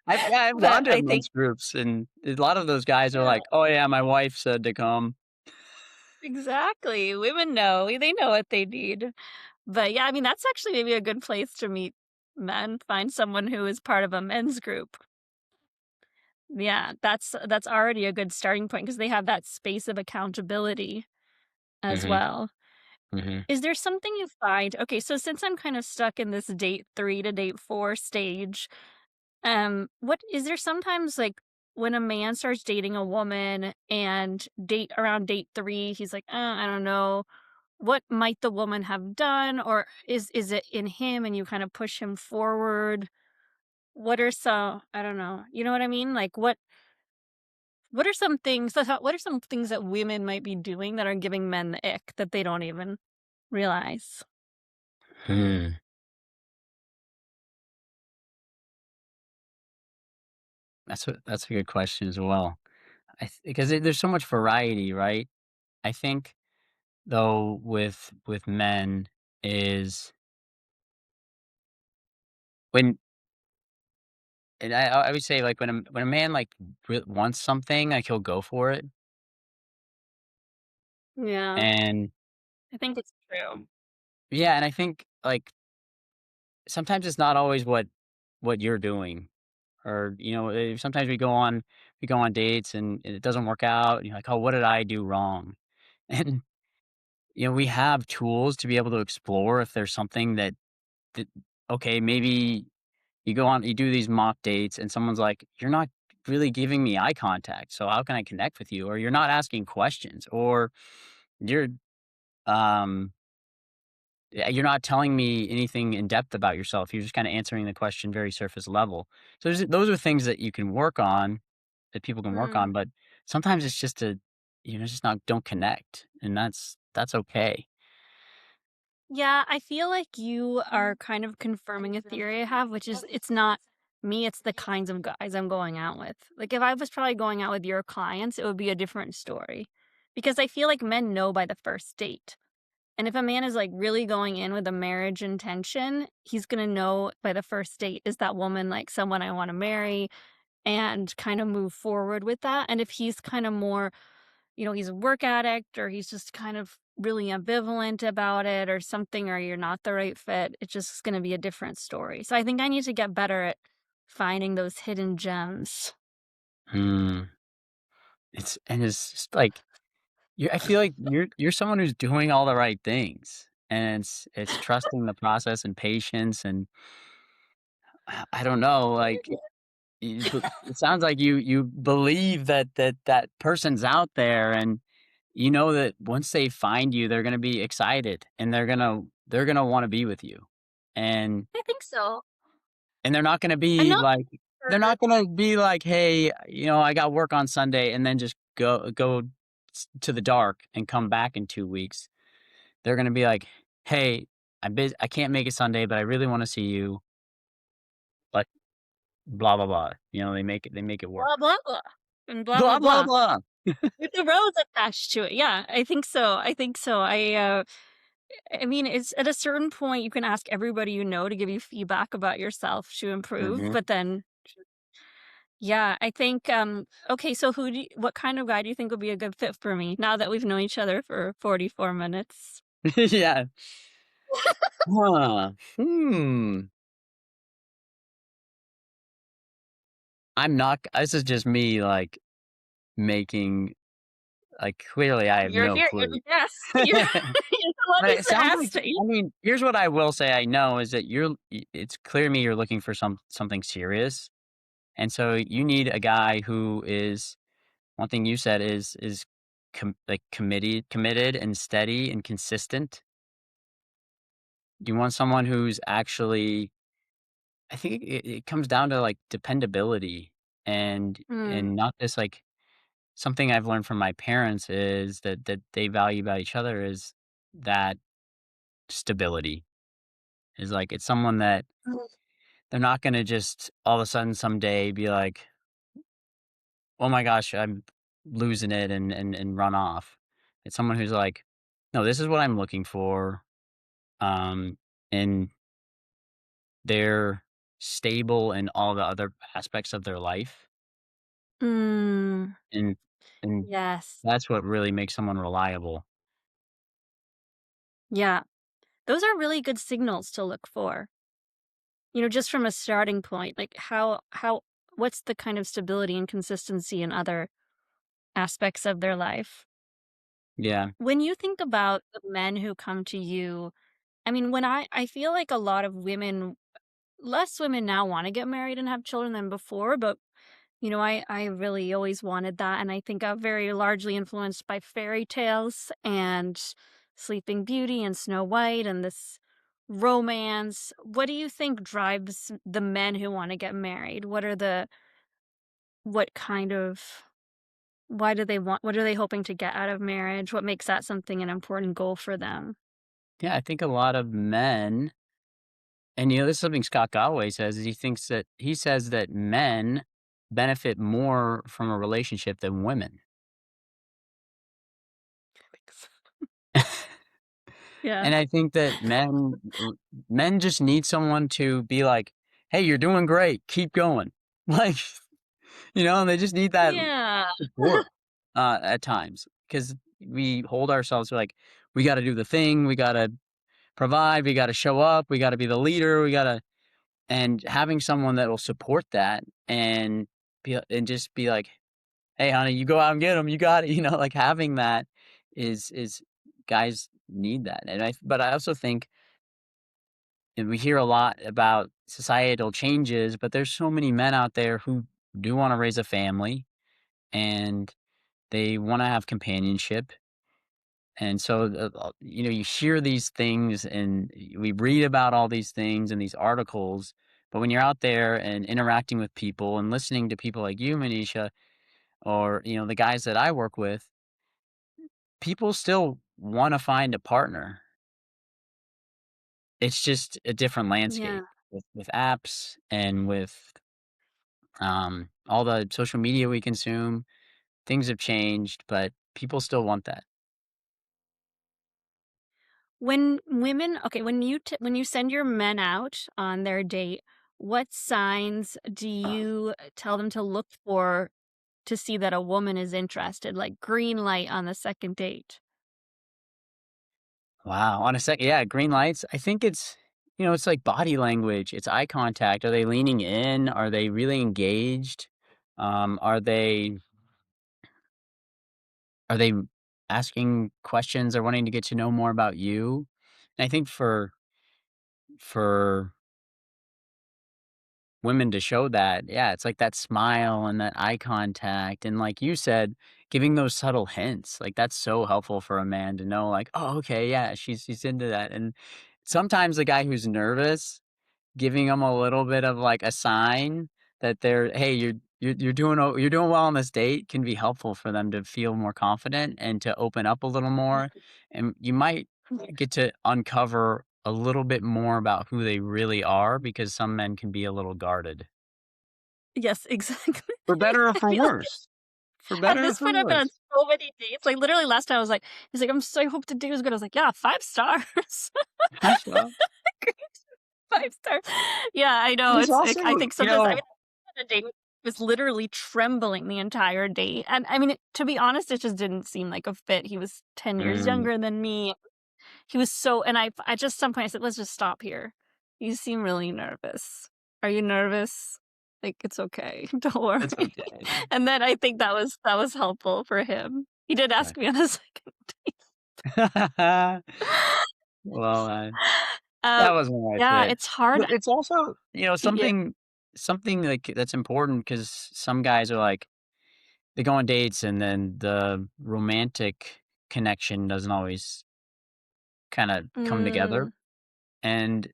I've gone But to I think men's groups and a lot of those guys are yeah, like, "Oh yeah, my wife said to come." exactly. Women know. They know what they need. But yeah, I mean, that's actually maybe a good place to meet men. Find someone who is part of a men's group. Yeah, that's already a good starting point because they have that space of accountability as Mhm. well. Mhm. Is there something you find okay, so since I'm kind of stuck in this date 3 to date 4 stage, what is there sometimes, like, when a man starts dating a woman and around date 3, he's like, I don't know, what might the woman have done, or is it in him and you kinda push him forward? What are some I don't know, you know what I mean? Like, what are some things what are some things that women might be doing that are giving men the ick that they don't even realize? Hmm. That's a good question as well. Because there's so much variety, right? I think though with men is when and I would say like when a man like wants something, like he'll go for it, Yeah, and I think it's true. yeah, and I think like sometimes it's not always what you're doing, or sometimes we go on dates and it doesn't work out, and you're like, oh, what did I do wrong? And we have tools to be able to explore if there's something that okay, maybe you do these mock dates and someone's like, "You're not really giving me eye contact, so how can I connect with you?" Or you're not asking questions, or you're um you're not telling me anything in depth about yourself. You're just kind of answering the question very surface level. So those are things that you can work on, that people can work on, Mm. but sometimes it's just just not don't connect, and that's okay. Yeah, I feel like you are kind of confirming a theory I have, which is it's not. Me, it's the kinds of guys I'm going out with. Like, if I was probably going out with your clients, it would be a different story. Because I feel like men know by the first date. And if a man is, like, really going in with a marriage intention, he's gonna know by the first date, is that woman, like, someone I wanna marry, and kinda move forward with that. And if he's kinda more, he's a work addict, or he's just kind of really ambivalent about it or something, or you're not the right fit, it's just gonna be a different story. So I think I need to get better at finding those hidden gems. Mm. It's just like I feel like you're someone who's doing all the right things, and it's trusting the process and patience, and I don't know, like, it sounds like you believe that person's out there, and you know that once they find you, they're gonna be excited, and they're gonna wanna be with you, and I think so. they're not gonna I'm be not like sure. they're not gonna be like, "Hey, I got work on Sunday," and then just go to the dark and come back in 2 weeks. They're gonna be like, "Hey, I can't make it Sunday, but I really wanna see you, but blah, blah, blah." They make it work. Blah, blah, blah, and blah, blah, Blah, blah, blah. blah. With the rose attached to it. Yeah, I think so. I think so. I mean, it's at a certain point, you can ask everybody you know to give you feedback about yourself to improve, Mhm. but then yeah, I think, okay, so what kind of guy do you think would be a good fit for me now that we've known each other for 44 minutes? Yeah. Huh. I'm not this is just me, like, making clearly, I have You're no here, you're clue. the guest. You're you're the one But it who's sounds like asked me. I mean, here's what I will say I know is that it's clear to me you're looking for something serious, and so you need a guy who is one thing you said is committed and steady and consistent. You want someone who's actually I think it comes down to, like, dependability Mm, and not this, like something I've learned from my parents is that they value about each other is that stability. Is like, it's someone that they're not gonna just all of a sudden someday be like, "Oh my gosh, I'm losing it," and run off. It's someone who's like, "No, this is what I'm looking for," um, and they're stable in all the other aspects of their life, mm, and and yes. that's what really makes someone reliable. Yeah, those are really good signals to look for. Just from a starting point, like what's the kind of stability and consistency in other aspects of their life? Yeah, When you think about the men who come to you, I mean, when I feel like a lot of women, less women now want to get married and have children than before, but I really always wanted that, and I think I'm very largely influenced by fairy tales and Sleeping Beauty and Snow White and this romance. What do you think drives the men who want to get married? What kind of why do they want what are they hoping to get out of marriage? What makes that something an important goal for them? yeah, I think a lot of men and, this is something Scott Galloway says, is he says that men benefit more from a relationship than women. Thanks. Yeah. And I think that men just need someone to be like, "Hey, you're doing great. Keep going." Like, and they just need that Yeah. support, at times because we hold ourselves to like, "We gotta do the thing. We gotta provide. We gotta show up. We gotta be the leader. We gotta" and having someone that will support that and just be like, "Hey, honey, you go out and get them. You got it." Like having that is guys need that. But I also think and we hear a lot about societal changes, but there's so many men out there who do want to raise a family and they want to have companionship. And so, you hear these things and we read about all these things in these articles. But when you're out there and interacting with people and listening to people like you, Manisha, or, the guys that I work with, people still want to find a partner. It's just a different Yeah. landscape with apps and with All the social media we consume, things have changed, but people still want that. When you send your men out on their date, what signs do you tell them to look for to see that a woman is interested, like green light on the second date? Wow. On a second, yeah, green lights. I think it's like body language. It's eye contact. Are they leaning in? Are they really engaged? Are they asking questions or wanting to get to know more about you? And I think for women to show that, yeah, it's like that smile and that eye contact, and like you said, giving those subtle hints, like, that's so helpful for a man to know, like, "Oh, okay, yeah, she's into that," and sometimes the guy who's nervous, giving them a little bit of, like, a sign that they're, "Hey, you're doing well on this date," can be helpful for them to feel more confident and to open up a little more, and you might get to uncover a little bit more about who they really are because some men can be a little guarded. Yes, exactly. For better or I for feel like worse. For at better or this for point, I've been on worse. so many dates, like, literally last time I was like he's like, I hope the date was good." I was like, "Yeah, 5 stars." That's well, 5 stars. Yeah, I know, there's it's also, like, I think you sometimes I know mean, the date was literally trembling the entire date, and I mean, to be honest, it just didn't seem like a fit. He was 10 years mm, younger than me. He was so and I just some point I said, "Let's just stop here. You seem really nervous. Are you nervous? Like, it's okay. Don't it's worry." okay. And then I think that was helpful for him. He did Good. ask me on the second Well, Um, that wasn't the right yeah, fit. it's hard. But it's also, Yeah. something, like, that's important because some guys are like, they go on dates and then the romantic connection doesn't always kinda come together, Mm, and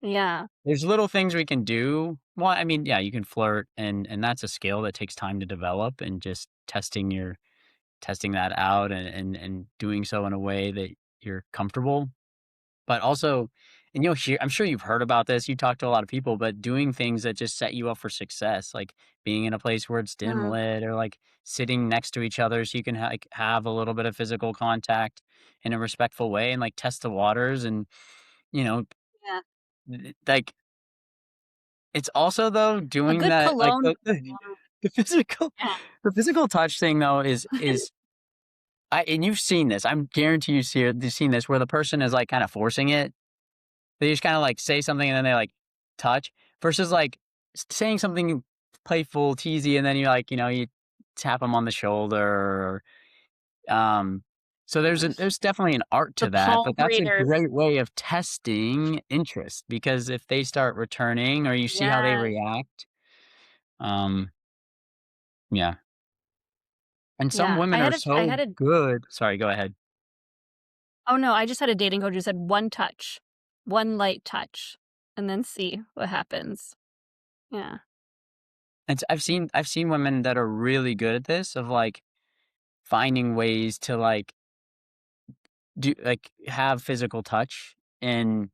yeah. there's little things we can do. Well, I mean, yeah, you can flirt, and that's a skill that takes time to develop, and just testing that out, and doing so in a way that you're comfortable. But also, and you'll hear, I'm sure you've heard about this, you talk to a lot of people, but doing things that just set you up for success, like being in a place where it's dim Mm, lit, or like sitting next to each other so you can like have a little bit of physical contact in a respectful way, and like test the waters, and you know, yeah. like, it's also, though, A doing good that, like, cologne the physical yeah. the physical touch thing, though, is I and you've seen this, I'm guarantee you've seen this, where the person is, like, kinda forcing it. They just kinda, like, say something and then they, like, touch, versus, like, saying something playful, teasy, and then you, like, you tap them on the shoulder, so there's definitely an art The to that, palm but that's a readers. great way of testing interest, because if they start returning or you see how they Yes. react, um, yeah. And some Yeah. women are I so had a good, sorry, go ahead. oh, no, I just had a dating coach who said, "One touch, one light touch, and then see what happens." Yeah. And I've seen women that are really good at this, of, like, finding ways to, like, have physical touch, and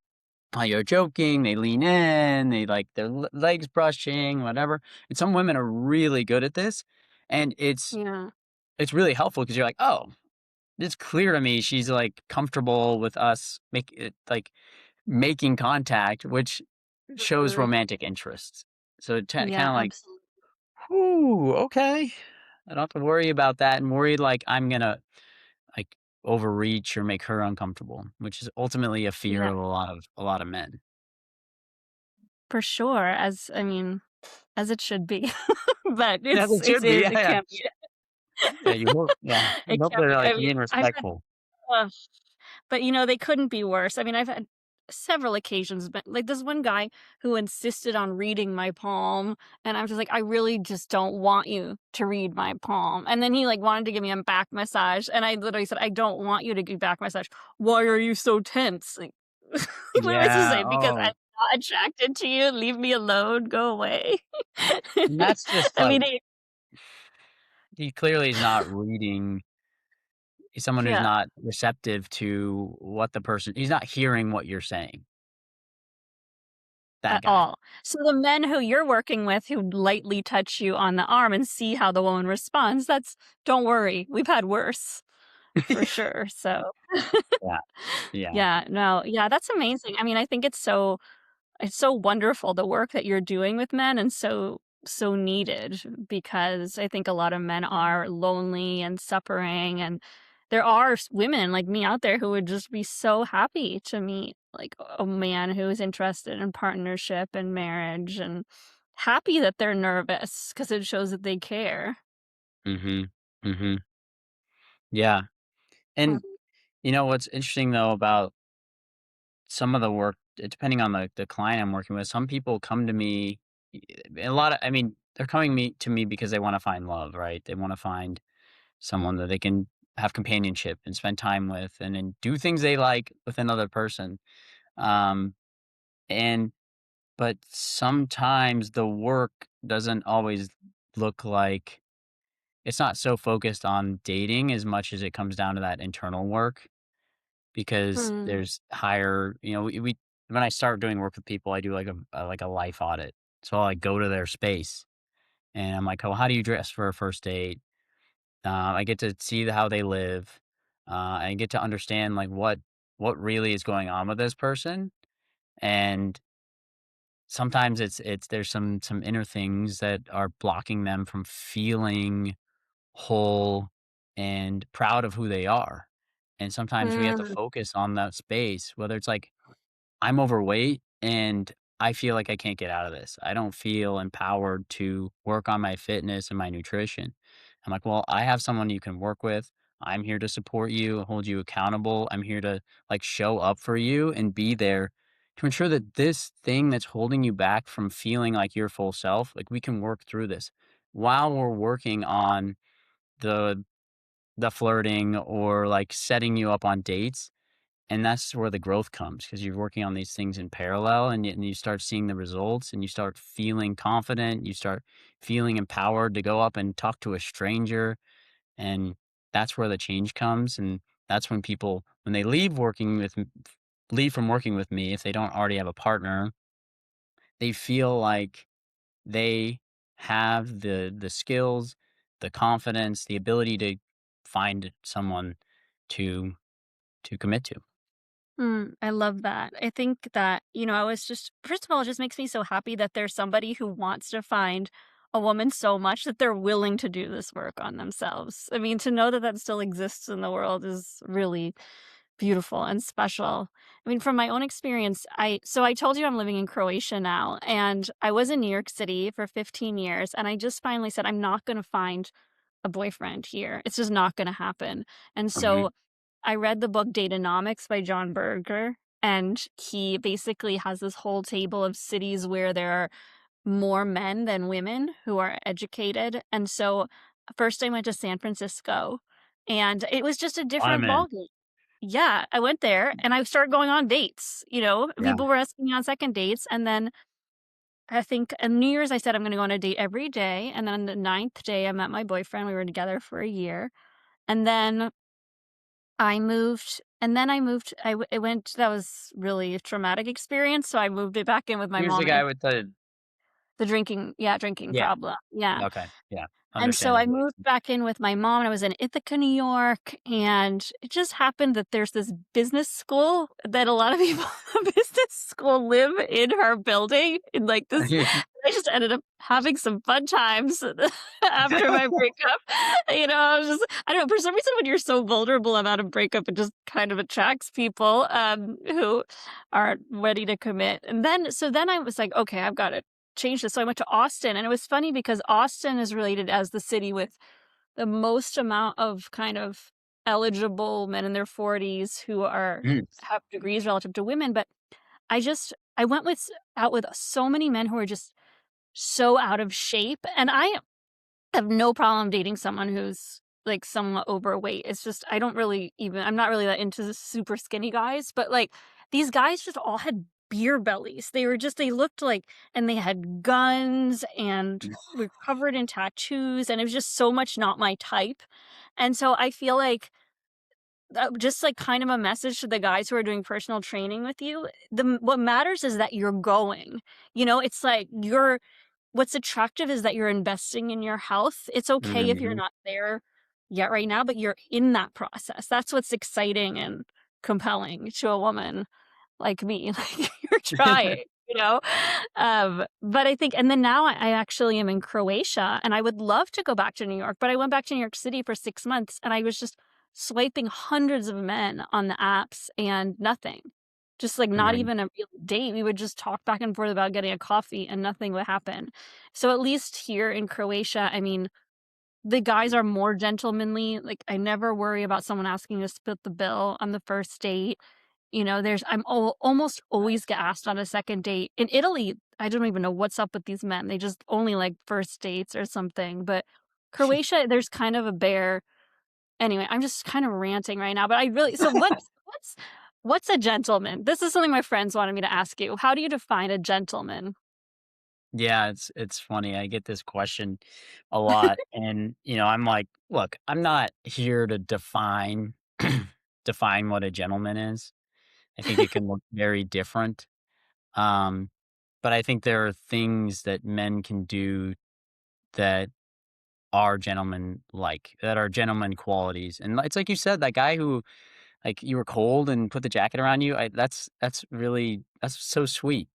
while you're joking, they lean in, they like their legs brushing, whatever, and some women are really good at this, and Yeah. it's really helpful because 'cause you're like, "Oh, it's clear to me she's, like, comfortable with us making contact," which shows Mhm. romantic interest. So it Yeah, kinda like, absolutely. "Ooh, okay. I don't have to worry about that and worry like I'm gonna, like, overreach or make her uncomfortable," which is ultimately a fear Yeah, of a lot of men. for sure, as it should be. But As it should be, yeah, it yeah. can't be Yeah, you hope, yeah. You it hope can't they're, be I like, mean, being I've had respectful. ugh, but, they couldn't be worse. I mean, I've had several occasions, but, like, this one guy who insisted on reading my palm, and I was just like, "I really just don't want you to read my palm." And then he, like, wanted to give me a back massage, and I literally said, "I don't want you to give back massage. Why are you so tense?" Like, he literally just Yeah, say, "Because I'm oh, not attracted to you. Leave me alone. Go away." and that's just, I like, mean, he clearly is not reading. He's someone who's yeah. not receptive to what the person, he's not hearing what you're saying. that At guy. all. So the men who you're working with who lightly touch you on the arm and see how the woman responds, that's don't worry, we've had worse for sure, so Yeah, yeah. yeah, no, yeah, that's amazing. I mean, I think it's so wonderful the work that you're doing with men and so needed because I think a lot of men are lonely and suffering and there are women like me out there who would just be so happy to meet like a man who is interested in partnership and marriage and happy that they're nervous because it shows that they care. Mhm, mhm. Yeah, and, Mhm. what's interesting, though, about some of the work, depending on the client I'm working with, some people come to me, a lot of I mean, they're coming to me because they wanna find love, right? They wanna find someone that they can have companionship and spend time with and then do things they like with another person. Um, and but sometimes the work doesn't always look like it's not so focused on dating as much as it comes down to that internal work because Mm, there's higher, we when I start doing work with people, I do like a life audit. So I go to their space and I'm like, "Oh, how do you dress for a first date?" I get to see how they live. I get to understand like what really is going on with this person, and sometimes it's there's some inner things that are blocking them from feeling whole and proud of who they are. And sometimes we have to mm, focus on that space, whether it's like I'm overweight and I feel like I can't get out of this. I don't feel empowered to work on my fitness and my nutrition. I'm like, well, I have someone you can work with. I'm here to support you, hold you accountable. I'm here to like show up for you and be there to ensure that this thing that's holding you back from feeling like your full self, like we can work through this while we're working on the the flirting or like setting you up on dates, and that's where the growth comes because you're working on these things in parallel and you start seeing the results and you start feeling confident. You start feeling empowered to go up and talk to a stranger. And that's where the change comes. And that's when people, when they leave from working with me, if they don't already have a partner, they feel like they have the skills, the confidence, the ability to find someone to commit to. I love that. I think that, I was just first of all, it just makes me so happy that there's somebody who wants to find a woman so much that they're willing to do this work on themselves. I mean, to know that that still exists in the world is really beautiful and special. I mean, from my own experience, I told you I'm living in Croatia now, and I was in New York City for 15 years, and I just finally said I'm not going to find a boyfriend here. It's just not going to happen. And Mhm. so I read the book Datanomics by John Berger, and he basically has this whole table of cities where there are more men than women who are educated. And so first I went to San Francisco, and it was just a different I'm ballgame. Yeah, I went there and I started going on dates, Yeah. people were asking me on second dates, and then I think on New Year's, I said I'm gonna go on a date every day, and then on the ninth day, I met my boyfriend, we were together for a year, and then I moved I went that was really a traumatic experience, so I moved it back in with my He was the mom guy and with the the drinking Yeah, problem, yeah. okay, yeah, And so I understandably. moved back in with my mom, and I was in Ithaca, New York, and it just happened that there's this business school that a lot of people in business school live in her building, in, like, this I just ended up having some fun times after my breakup, I was just I don't know, for some reason, when you're so vulnerable about a breakup, it just kind of attracts people, who are ready to commit, and then I was like, "Okay, I've gotta change this." So I went to Austin, and it was funny because Austin is related as the city with the most amount of kind of eligible men in their 40s who Mm, have degrees relative to women, but I went out with so many men who are just so out of shape, and I have no problem dating someone who's, like, somewhat overweight. It's just I don't really even I'm not really that into the super skinny guys, but, like, these guys just all had beer bellies. They looked like and they had guns and were covered in tattoos, and it was just so much not my type. And so I feel like just like kind of a message to the guys who are doing personal training with you. What matters is that you're going. It's like what's attractive is that you're investing in your health. It's okay if you're Mhm. not there yet right now, but you're in that process. That's what's exciting and compelling to a woman like me. Like you're trying, you know? But I think, and then now I actually am in Croatia and I would love to go back to New York, but I went back to New York City for 6 months and I was just swiping hundreds of men on the apps and nothing. Just like not Mhm. even a real date. We would just talk back and forth about getting a coffee and nothing would happen. So at least here in Croatia, I mean, the guys are more gentlemanly. Like I never worry about someone asking to split the bill on the first date. There's I'm almost always get asked on a second date. In Italy, I don't even know what's up with these men. They just only like first dates or something. But Croatia, there's kind of a bear. Anyway, I'm just kind of ranting right now, but I really so what's a gentleman? This is something my friends wanted me to ask you. How do you define a gentleman? Yeah, it's funny. I get this question a lot, and I'm like, look, I'm not here to define define what a gentleman is. I think it can look very different. Um, but I think there are things that men can do that are gentlemen like, that are gentleman qualities. And it's like you said, that guy who, like, you were cold and put the jacket around you. That's really that's so sweet.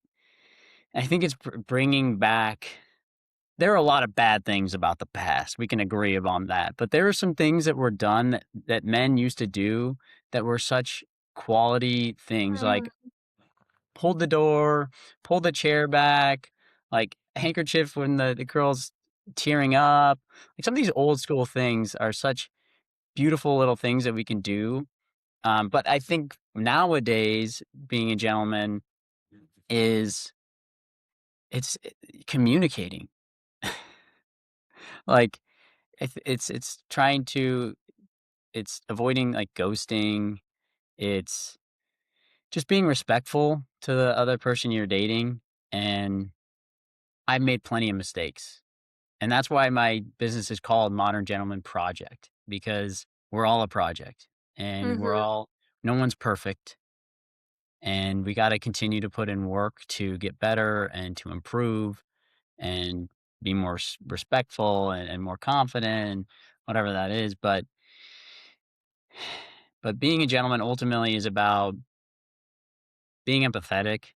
I think it's bringing back. There are a lot of bad things about the past. We can agree upon that. But there are some things that were done that men used to do that were such quality things, Mm, like hold the door, pull the chair back, like handkerchief when the girl's tearing up. Like some of these old school things are such beautiful little things that we can do. But I think nowadays being a gentleman is it's communicating. Like it's trying to it's avoiding like ghosting. It's just being respectful to the other person you're dating. And I've made plenty of mistakes. And that's why my business is called Modern Gentleman Project, because we're all a project and mhm. no one's perfect. And we got to continue to put in work to get better and to improve and be more respectful and more confident and whatever that is. But being a gentleman ultimately is about being empathetic,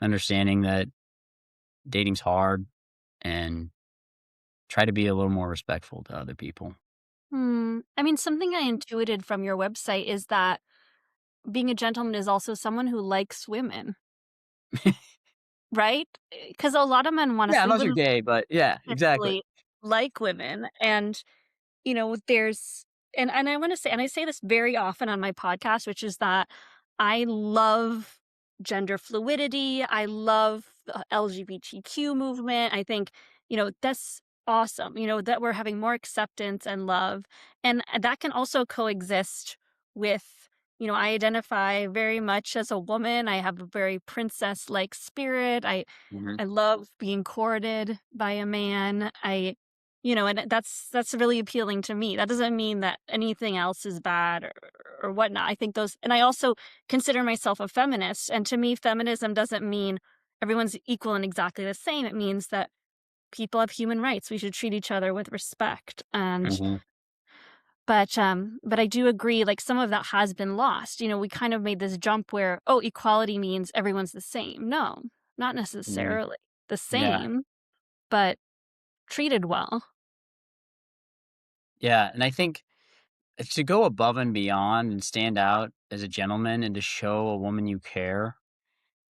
understanding that dating's hard, and try to be a little more respectful to other people. I mean, something I intuited from your website is that being a gentleman is also someone who likes women, right? Because a lot of men wanna Yeah, sleep unless with you're gay, but yeah, exactly. potentially like women, and, there's and I wanna say and I say this very often on my podcast, which is that I love gender fluidity, I love the LGBTQ movement, I think, that's awesome, that we're having more acceptance and love, and that can also coexist with I identify very much as a woman, I have a very princess-like spirit, Mhm, I love being courted by a man. And that's really appealing to me. That doesn't mean that anything else is bad or whatnot. I think those, and I also consider myself a feminist. And to me, feminism doesn't mean everyone's equal and exactly the same. It means that people have human rights. We should treat each other with respect. mhm, But I do agree, like some of that has been lost. We kind of made this jump where, oh, equality means everyone's the same. No, not mhm. necessarily the Yeah, same, but treated well. yeah, and I think to go above and beyond and stand out as a gentleman and to show a woman you care,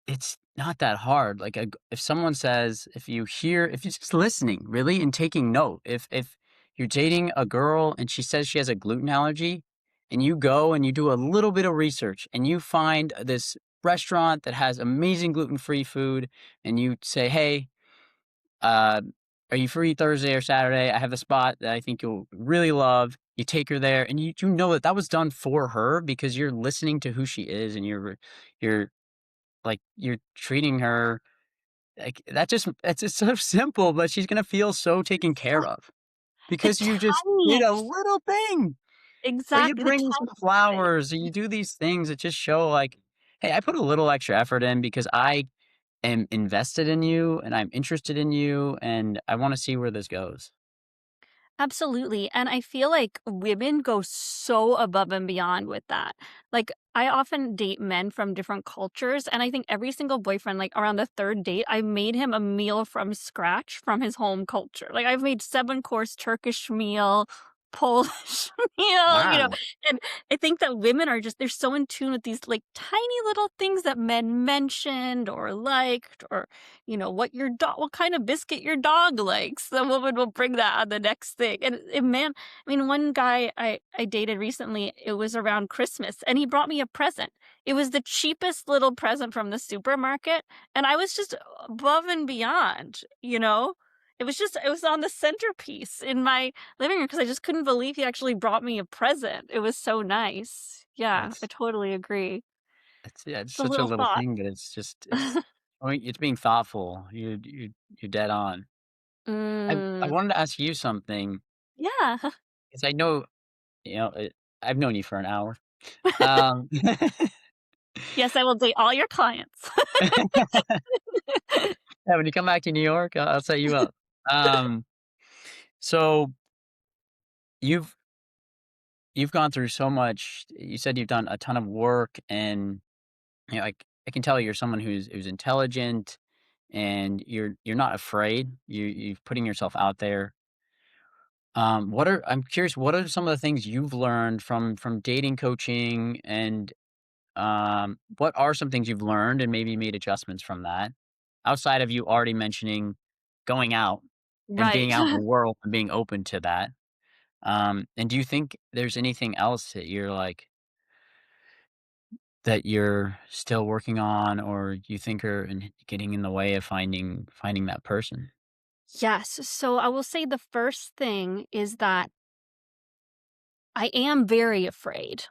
it's not that hard. Like, if someone says, if you're just listening, really, and taking note, if you're dating a girl and she says she has a gluten allergy, and you go and you do a little bit of research and you find this restaurant that has amazing gluten-free food, and you say, "Hey, uh, are you free Thursday or Saturday? I have a spot that I think you'll really love." You take her there, and you know that that was done for her because you're listening to who she is, and you're you're treating her like that. It's so simple, but she's gonna feel so taken care of because The you just did a tiniest little thing. But you Exactly, the bring some tiniest thing. flowers, and you do these things that just show, like, "Hey, I put a little extra effort in because I am invested in you, and I'm interested in you, and I wanna see where this goes." Absolutely, and I feel like women go so above and beyond with that. Like, I often date men from different cultures, and I think every single boyfriend, like, around the 3rd date, I made him a meal from scratch from his home culture. Like, I've made 7-course Turkish meal, Polish meal, Wow. and I think that women are just they're so in tune with these, like, tiny little things that men mentioned or liked or what kind of biscuit your dog likes. The woman will bring that on the next thing. And man, I mean, one guy I dated recently, it was around Christmas, and he brought me a present. It was the cheapest little present from the supermarket, and I was just above and beyond. It was on the centerpiece in my living room because I just couldn't believe he actually brought me a present. It was so nice. Yeah, I That's totally agree. it's yeah, it's It's a such a little little thought. thing, but I mean, it's being thoughtful. You're dead on. I Mm, wanted to ask you something, yeah. 'cause I know, I've known you for an hour. Um, Yes, I will date all your clients. yeah, when you come back to New York, I'll set you up. Um, so you've you've gone through so much. You said you've done a ton of work, and I can tell you're someone who's intelligent, and you're not afraid. You're putting yourself out there. I'm curious, what are some of the things you've learned from dating coaching, and what are some things you've learned and maybe made adjustments from that? Outside of you already mentioning going out and being Right. out in the world and being open to that. And do you think there's anything else that you're still working on, or you think are getting in the way of finding that person? Yes, so I will say the first thing is that I am very afraid.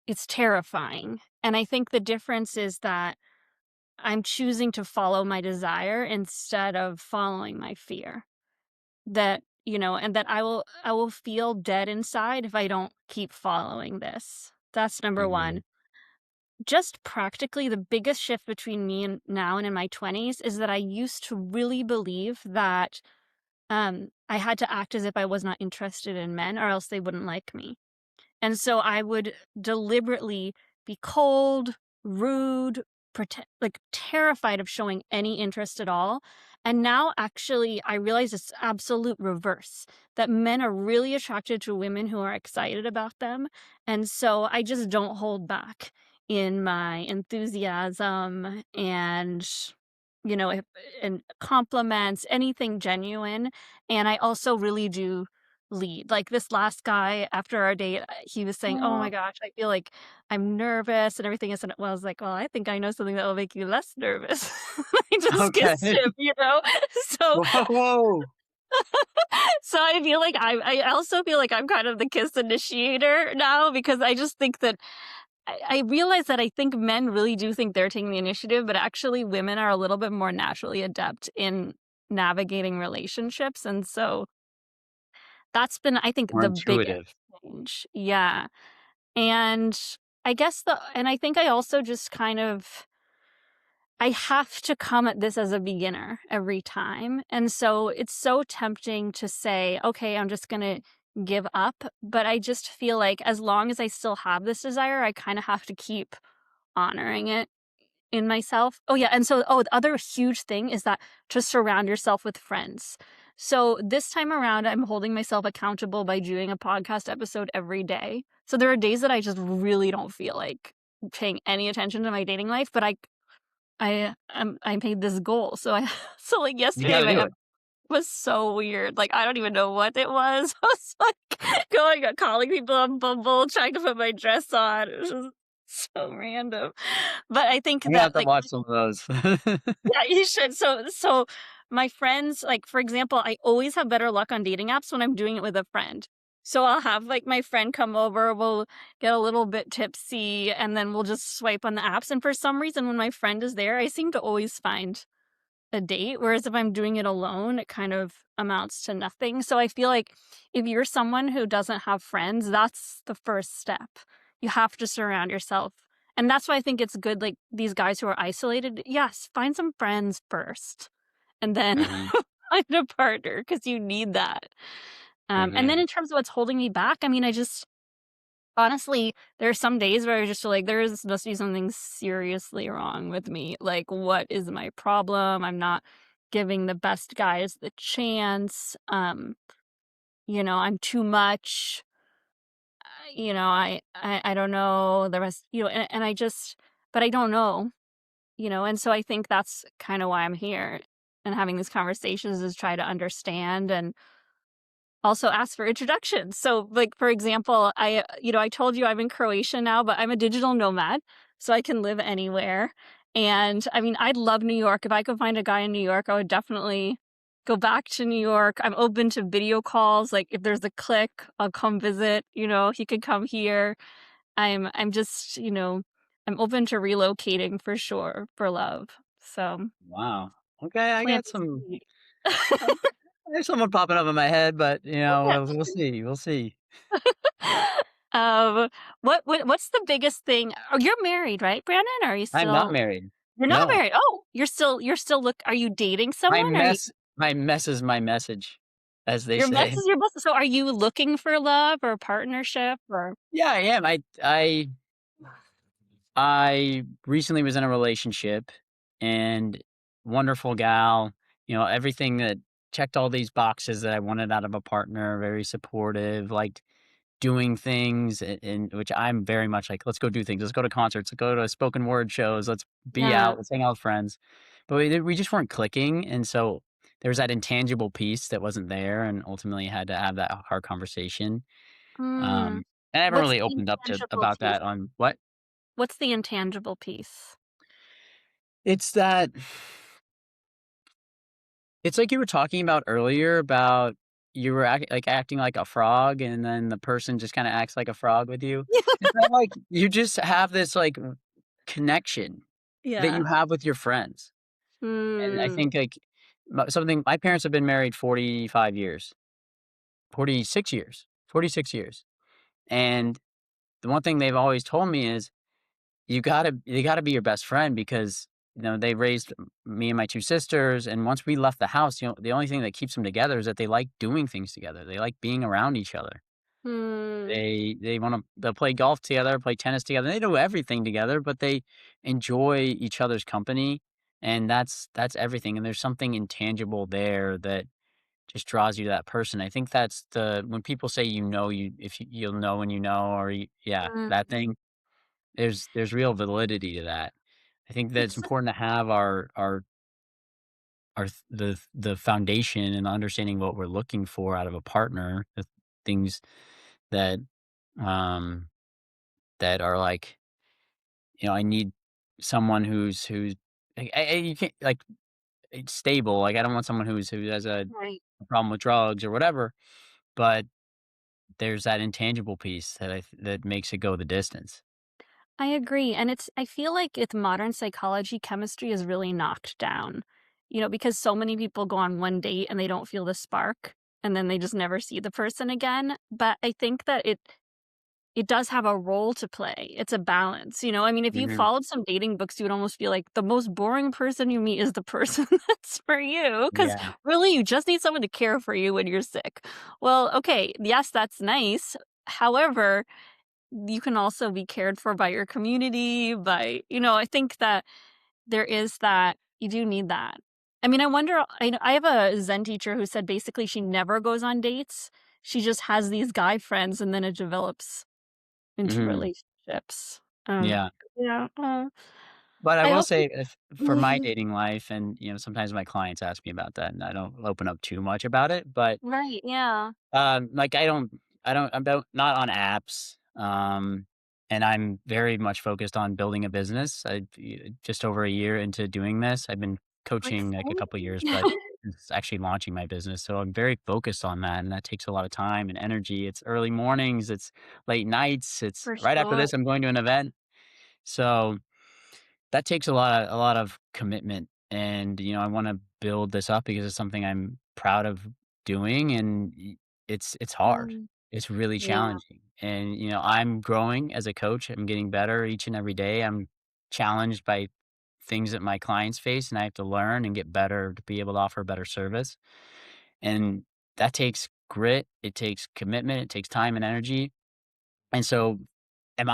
It's terrifying, and I think the difference is that I'm choosing to follow my desire instead of following my fear. And that I will feel dead inside if I don't keep following this. That's number 1. Mhm. Just practically, the biggest shift between me and now and in my 20s is that I used to really believe that, I had to act as if I was not interested in men or else they wouldn't like me. And so I would deliberately be cold, rude, terrified of showing any interest at all. And now actually I realize it's absolute reverse, that men are really attracted to women who are excited about them. And so I just don't hold back in my enthusiasm and if and compliments, anything genuine. And I also really do lead. Like this last guy after our date, he was saying, "Oh my gosh, I feel like I'm nervous and everything is." And well, I was like, "Well, I think I know something that will make you less nervous." I just Okay. kissed him. So Whoa. so I feel like I also feel like I'm kind of the kiss initiator now because I just think that I realize that I think men really do think they're taking the initiative, but actually women are a little bit more naturally adept in navigating relationships. And so that's been, I think, More the biggest intuitive. change. Yeah. And I think I also just kind of, I have to come at this as a beginner every time. And so it's so tempting to say, okay, I'm just going to give up. But I just feel like as long as I still have this desire, I kind of have to keep honoring it in myself. Oh, yeah, and so the other huge thing is that to surround yourself with friends. So this time around, I'm holding myself accountable by doing a podcast episode every day. So there are days that I just really don't feel like paying any attention to my dating life, but I made this goal. So I so like You yesterday gotta my do ep it. was so weird. Like I don't even know what it was. I was like calling people on Bumble, trying to put my dress on. It was just so random. But I think I'm gonna have that to like watch some of those. yeah, you should. So my friends, like for example, I always have better luck on dating apps when I'm doing it with a friend. So I'll have like my friend come over, we'll get a little bit tipsy, and then we'll just swipe on the apps. And for some reason, when my friend is there, I seem to always find a date, whereas if I'm doing it alone, it kind of amounts to nothing. So I feel like if you're someone who doesn't have friends, that's the first step. You have to surround yourself. And that's why I think it's good, like these guys who are isolated, yes, find some friends first and then Mhm, find a partner because you need that. And then mhm. in terms of what's holding me back, I mean, I just honestly, there are some days where I just feel like must be something seriously wrong with me. Like, what is my problem? I'm not giving the best guys the chance. I'm too much. I don't know the rest, and I just, but I don't know, and so I think that's kind of why I'm here and having these conversations is try to understand and also ask for introductions. So, like, for example, I told you I'm in Croatia now, but I'm a digital nomad, so I can live anywhere. And I mean, I'd love New York. If I could find a guy in New York, I would definitely go back to New York. I'm open to video calls. Like, if there's a click, I'll come visit. He could come here. I'm just, I'm open to relocating for sure for love. So, Wow. Okay, I plant got the some seed. uh, there's someone popping up in my head, but, we'll see, we'll see. Um, what's the biggest thing? Oh, you're married, right, Brandon? Or are you I'm not still married. you're not No. married. Oh, you're still are you dating My someone? Are you mess my mess is my message, as they your mess say. is your best so are you looking for love or partnership or Yeah, I am. I recently was in a relationship and wonderful gal, everything that checked all these boxes that I wanted out of a partner, very supportive, liked doing things and which I'm very much like, let's go do things. Let's go to concerts, let's go to spoken word shows, let's be yeah. out, let's hang out with friends. But we just weren't clicking. And so there was that intangible piece that wasn't there and ultimately had to have that hard conversation. Mm. Um, and I haven't What's really the opened up to intangible about piece? that on what What's the intangible piece? it's that it's like you were talking about earlier about you were acting like a frog and then the person just kind of acts like a frog with you. It's not like you just have this like connection that Yeah. you have with your friends. And I Hmm. think like something my parents have been married 45 years, 46 years, 46 years. And the one thing they've always told me is you gotta be your best friend because, they raised me and my 2 sisters, and once we left the house, the only thing that keeps them together is that they like doing things together. They like being around each other. Hmm. They'll play golf together, play tennis together. They do everything together, but they enjoy each other's company, and that's everything, and there's something intangible there that just draws you to that person. I think that's the when people say, you'll know when you know, or yeah, that Mm. thing. There's real validity to that. I think that it's It's important to have the foundation and understanding what we're looking for out of a partner, the things that, um, that are like, I need someone who's you can't like, it's stable, like, I don't want someone who has right. a problem with drugs or whatever, but there's that intangible piece that makes it go the distance. I agree, and I feel like with modern psychology, chemistry is really knocked down, because so many people go on one date and they don't feel the spark, and then they just never see the person again, but I think that it does have a role to play. It's a balance, I mean, if you Mhm. followed some dating books, you would almost feel like the most boring person you meet is the person that's for you, because Yeah. really, you just need someone to care for you when you're sick. Well, okay, yes, that's nice. However, you can also be cared for by your community, I think that there is that you do need that. I mean, I wonder I have a Zen teacher who said basically she never goes on dates. She just has these guy friends and then it develops into Mhm. relationships. Yeah. Yeah, But I I will hope say if for my dating life and, sometimes my clients ask me about that, and I don't open up too much about it, but, Right, yeah. like, I'm not on apps, and I'm very much focused on building a business. Just over a year into doing this, I've been coaching, like, a couple years, but Exciting. it's actually launching my business, so I'm very focused on that, and that takes a lot of time and energy. It's early mornings, it's late nights, it's For right after sure. this, I'm going to an event, so that takes a lot of commitment, and, I wanna build this up because it's something I'm proud of doing, and it's hard. Mm, It's really yeah. challenging, and, I'm growing as a coach. I'm getting better each and every day. I'm challenged by things that my clients face, and I have to learn and get better to be able to offer better service, and that takes grit, it takes commitment, it takes time and energy, and so I'm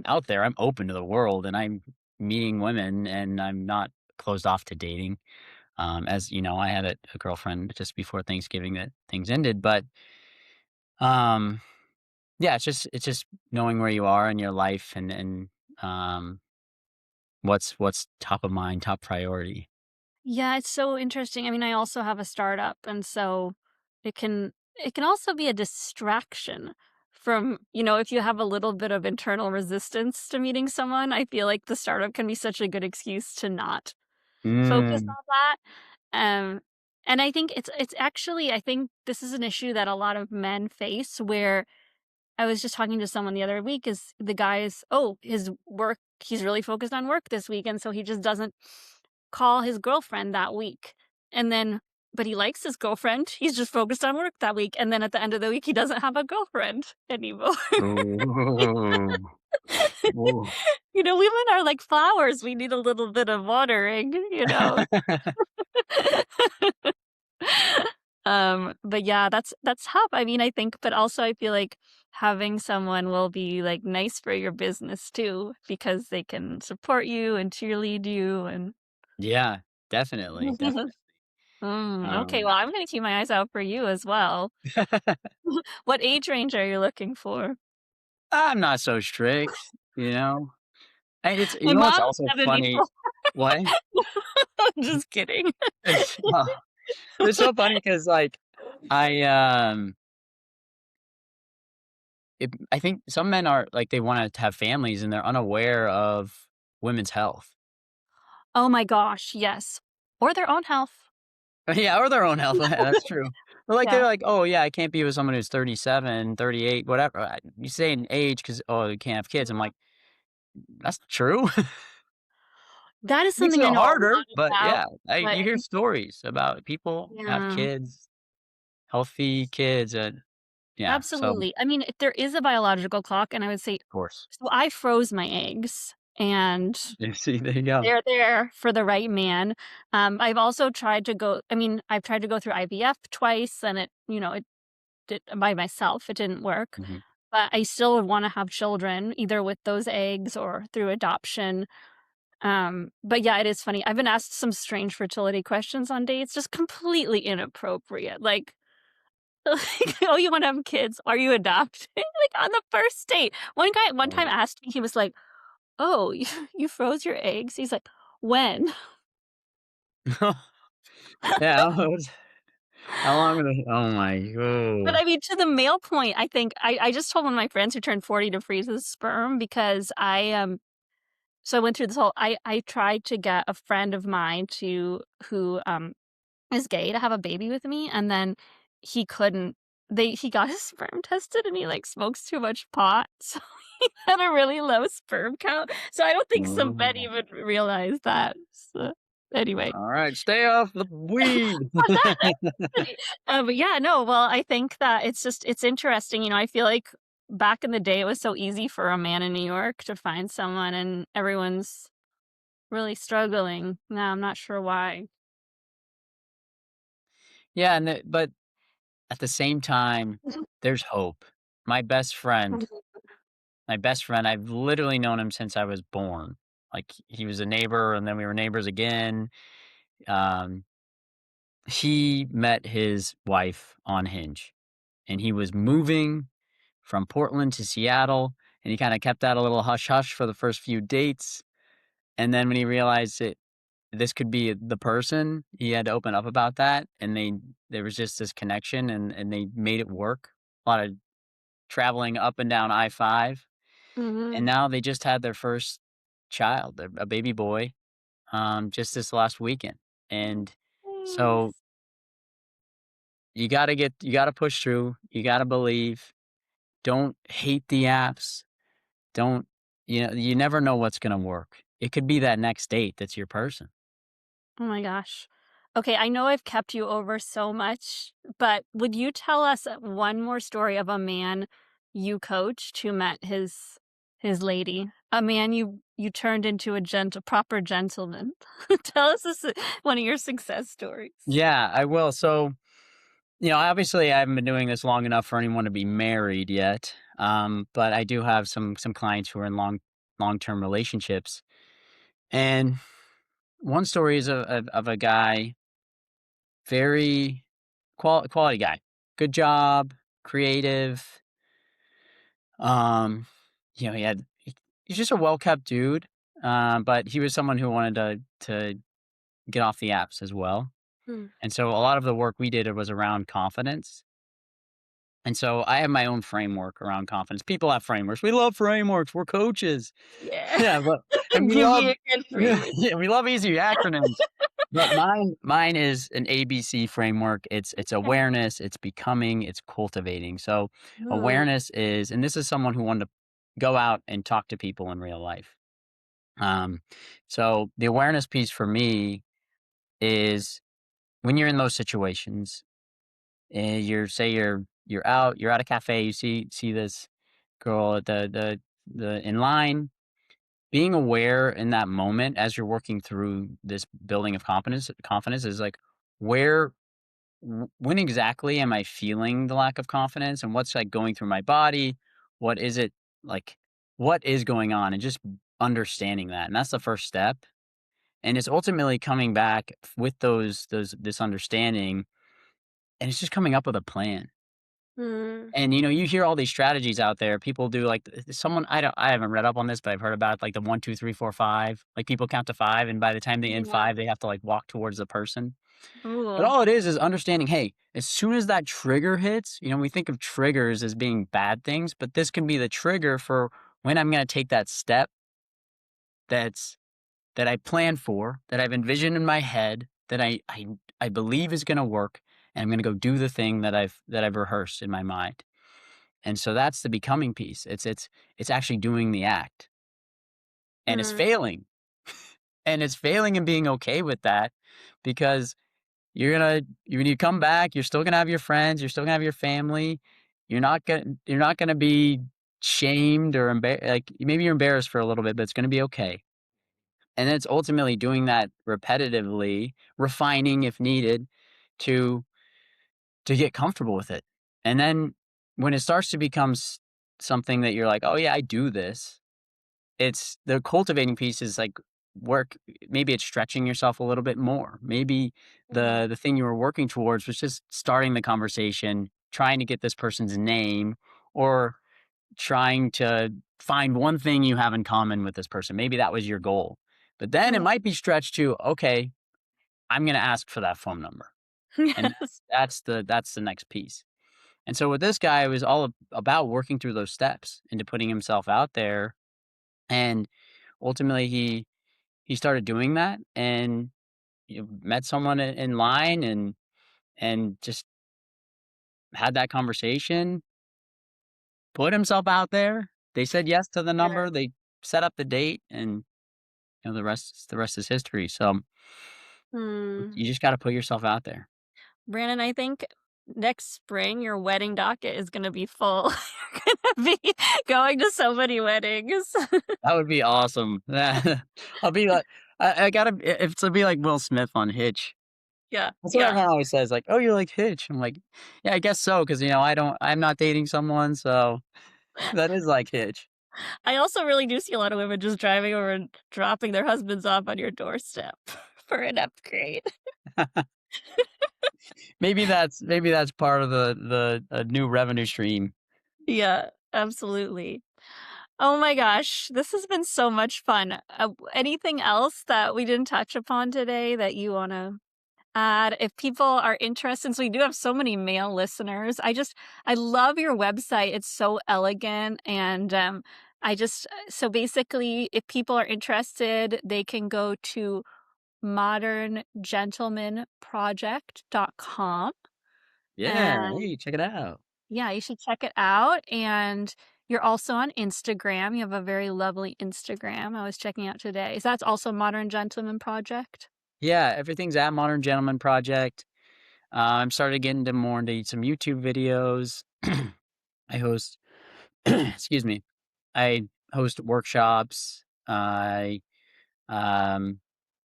out there, I'm open to the world, and I'm meeting women, and I'm not closed off to dating. As you know, I had a girlfriend just before Thanksgiving that things ended, but um, yeah, it's just knowing where you are in your life, and um, what's top of mind, top priority. Yeah, it's so interesting. I mean, I also have a startup, and so it can also be a distraction from, if you have a little bit of internal resistance to meeting someone, I feel like the startup can be such a good excuse to not focus Mm. on that. And I think it's actually I think this is an issue that a lot of men face where I was just talking to someone the other week is the guy's his work he's really focused on work this week, and so he just doesn't call his girlfriend that week. And then but he likes his girlfriend. He's just focused on work that week. And then at the end of the week he doesn't have a girlfriend anymore. Ooh. Ooh. Women are like flowers. We need a little bit of watering. But yeah, that's tough. I mean, I think, but also I feel like having someone will be like nice for your business too, because they can support you and cheerlead you and Yeah, definitely, definitely. Okay, Um, well, I'm gonna keep my eyes out for you as well. What age range are you looking for? I'm not so strict, you know? And it's My what's mom's also 74. funny. What? I'm just kidding. It's, it's so funny because like, I, I think some men are like, they wanna have families, and they're unaware of women's health. Oh my gosh, yes. Or their own health. Yeah, or their own health, yeah, that's true. But, like, Yeah. they're like, "Oh, yeah, I can't be with someone who's 37, 38, whatever." You say an age because "Oh, you can't have kids." I'm like, "That's not true." That is Makes something it I know a harder, lot but about, yeah, but you hear stories about people have yeah. kids, healthy kids, and yeah, so of Absolutely. I mean, there is a biological clock, and I would say course. so I froze my eggs, and You see, there you go. they're there for the right man. I've also tried to go I mean, I've tried to go through IVF twice, and it did by myself, it didn't work, Mhm. but I still would wanna have children, either with those eggs or through adoption. But yeah, it is funny. I've been asked some strange fertility questions on dates, just completely inappropriate, like, "Oh, you wanna have kids? Are you adopted?" Like, on the first date. One guy one time Oh. asked me, he was like, "Oh, you froze your eggs?" He's like, "When?" Yeah, how long are they oh my But, oh. I mean, to the male point, I think I just told one of my friends who turned 40 to freeze his sperm because so I went through this whole I tried to get a friend of mine who is gay to have a baby with me, and then he couldn't he got his sperm tested, and he, like, smokes too much pot, so he had a really low sperm count, so I don't think some men Oh. even realize that, so anyway. Alright, stay off the weed. But yeah, no, well, I think that it's interesting, I feel like back in the day, it was so easy for a man in New York to find someone, and everyone's really struggling. Now I'm not sure why. Yeah, but at the same time, there's hope. My best friend my best friend, I've literally known him since I was born. Like, he was a neighbor, and then we were neighbors again. Um, he met his wife on Hinge, and he was moving from Portland to Seattle, and he kinda kept that a little hush hush for the first few dates, and then when he realized that this could be the person, he had to open up about that, and there was just this connection, and they made it work. A lot of traveling up and down I-5, and Mhm. now they just had their first child, a baby boy, just this last weekend, and so Nice. you gotta push through, you gotta believe, don't hate the apps, don't you never know what's gonna work. It could be that next date that's your person. Oh my gosh. Okay, I know I've kept you over so much, but would you tell us one more story of a man you coached who met his lady? A man you turned into a proper gentleman. Tell us one of your success stories. Yeah, I will. So, obviously I haven't been doing this long enough for anyone to be married yet. But I do have some clients who are in long-term relationships. And one story is of a guy, very quality guy. Good job, creative. Um, he's just a well-kept dude. But he was someone who wanted to get off the apps as well. Mm. And so a lot of the work we did was around confidence. And so I have my own framework around confidence. People have frameworks. We love frameworks. We're coaches. Yeah. Yeah, but and we Give love me a good yeah, framework. yeah, we love easy acronyms. But mine is an ABC framework. It's Okay. awareness, it's becoming, it's cultivating. So Mm, awareness is, and this is someone who wanted to go out and talk to people in real life. Um, so the awareness piece for me is when you're in those situations, and you're at a cafe, you see this girl at the in line, being aware in that moment as you're working through this building of confidence is like, where when exactly am I feeling the lack of confidence, and what's like going through my body? What is it like? What is going on? And just understanding that. And that's the first step. And it's ultimately coming back with those this understanding, and it's just coming up with a plan. mm, And, you hear all these strategies out there. People do like someone I haven't read up on this, but I've heard about like the 1, 2, 3, 4, 5. Like people count to 5, and by the time they end yeah. 5, they have to like walk towards the person. But Ooh. all it is understanding, hey, as soon as that trigger hits, we think of triggers as being bad things, but this can be the trigger for when I'm going to take that step that's that I plan for, that I've envisioned in my head, that I believe is going to work, and I'm going to go do the thing that I've rehearsed in my mind. And so that's the becoming piece. It's actually doing the act, and it's Mm, failing. And it's failing and being okay with that, because when you come back, you're still gonna have your friends, you're still gonna have your family. You're not gonna be shamed or like maybe you're embarrassed for a little bit, but it's gonna be okay. And then it's ultimately doing that repetitively, refining if needed to get comfortable with it. And then when it starts to become something that you're like, "Oh, yeah, I do this," it's the cultivating piece is like work. Maybe it's stretching yourself a little bit more. Maybe mm, the thing you were working towards was just starting the conversation, trying to get this person's name, or trying to find one thing you have in common with this person. Maybe that was your goal. But then it yeah. might be stretched to, okay, I'm going to ask for that phone number. And Yes. that's the next piece. And so with this guy, it was all about working through those steps into putting himself out there. And ultimately, he started doing that, and met someone in line, and just had that conversation, put himself out there. They said yes to the Yeah. number. They set up the date, and the rest is history. So Hmm. you just got to put yourself out there. Brandon, I think next spring your wedding docket is gonna be full. You're gonna be going to so many weddings. That would be awesome. I'll be like, I gotta, if to be like Will Smith on Hitch. Yeah, That's what yeah. everyone always says, like, "Oh, you're like Hitch." I'm like, "Yeah, I guess so, because I'm not dating someone, so that is like Hitch." I also really do see a lot of women just driving over and dropping their husbands off on your doorstep for an upgrade. Maybe that's part of the new revenue stream. Yeah, absolutely. Oh my gosh, this has been so much fun. Anything else that we didn't touch upon today that you wanna add? If people are interested, since we do have so many male listeners, I love your website. It's so elegant and so basically if people are interested, they can go to moderngentlemanproject.com Yeah, and hey, check it out. yeah, you should check it out. And you're also on Instagram. You have a very lovely Instagram I was checking out today. Is that also Modern Gentleman Project? Yeah, everything's at Modern Gentleman Project. I'm started getting more into some YouTube videos. I host excuse me. I host workshops. Um,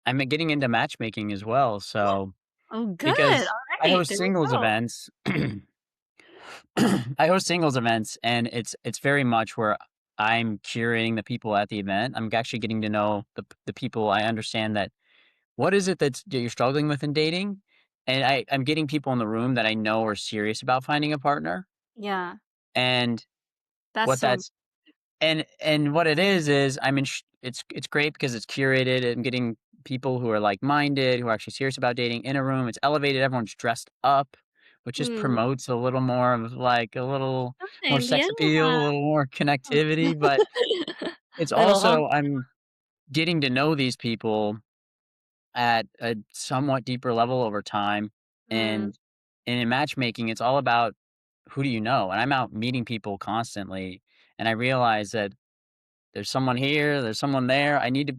I'm getting into matchmaking as well, so Oh, good. because I Alright, host there we singles go. events. I host singles events, and it's very much where I'm curating the people at the event. I'm actually getting to know the people. I understand that what is it that you're struggling with in dating, and I'm getting people in the room that I know are serious about finding a partner, Yeah, and that's what so that's and what it is I'm in it's great because it's curated. I'm getting people who are like-minded, who are actually serious about dating in a room. It's elevated, everyone's dressed up, which just mm, promotes a little more of, like, a little more nice, sex appeal, yeah. a little more connectivity, but it's Little hump. also I'm getting to know these people at a somewhat deeper level over time, Mm, and in matchmaking, it's all about who do you know, and I'm out meeting people constantly, and I realize that there's someone here, there's someone there. I need to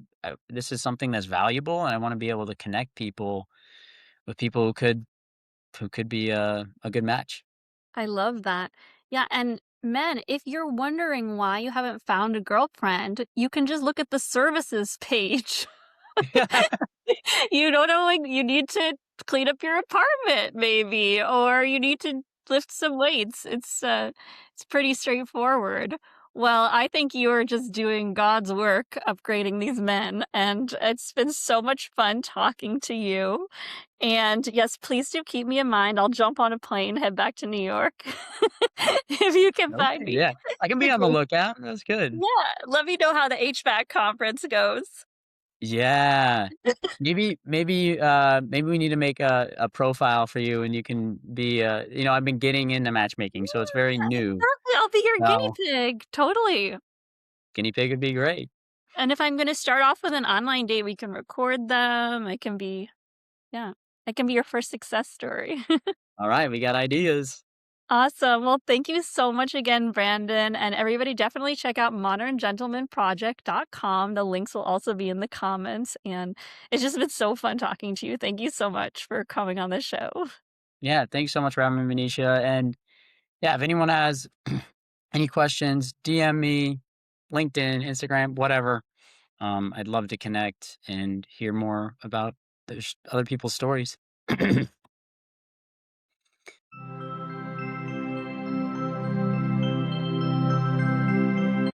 this is something that's valuable, and I wanna be able to connect people with people who could be a good match. I love that. Yeah, and men, if you're wondering why you haven't found a girlfriend, you can just look at the services page. You don't know, like, you need to clean up your apartment maybe, or you need to lift some weights. It's pretty straightforward. Well, I think you're just doing God's work upgrading these men, and it's been so much fun talking to you. And yes, please do keep me in mind. I'll jump on a plane, head back to New York if you can find Okay, me. yeah. I can be on the lookout, that's good. Yeah, let me know how the HVAC conference goes. Yeah. Maybe we need to make a profile for you, and you can be, I've been getting into matchmaking, so it's very Yeah, new. exactly, I'll be your guinea So, pig, totally. guinea pig would be great. And if I'm gonna start off with an online date, we can record them. Yeah, I can be your first success story. Alright, we got ideas. Awesome. Well, thank you so much again, Brandon. And everybody definitely check out moderngentlemanproject.com. The links will also be in the comments. And it's just been so fun talking to you. Thank you so much for coming on the show. Yeah, thanks so much for having me, Manisha, and, yeah, if anyone has any questions, DM me, LinkedIn, Instagram, whatever. I'd love to connect and hear more about other people's stories.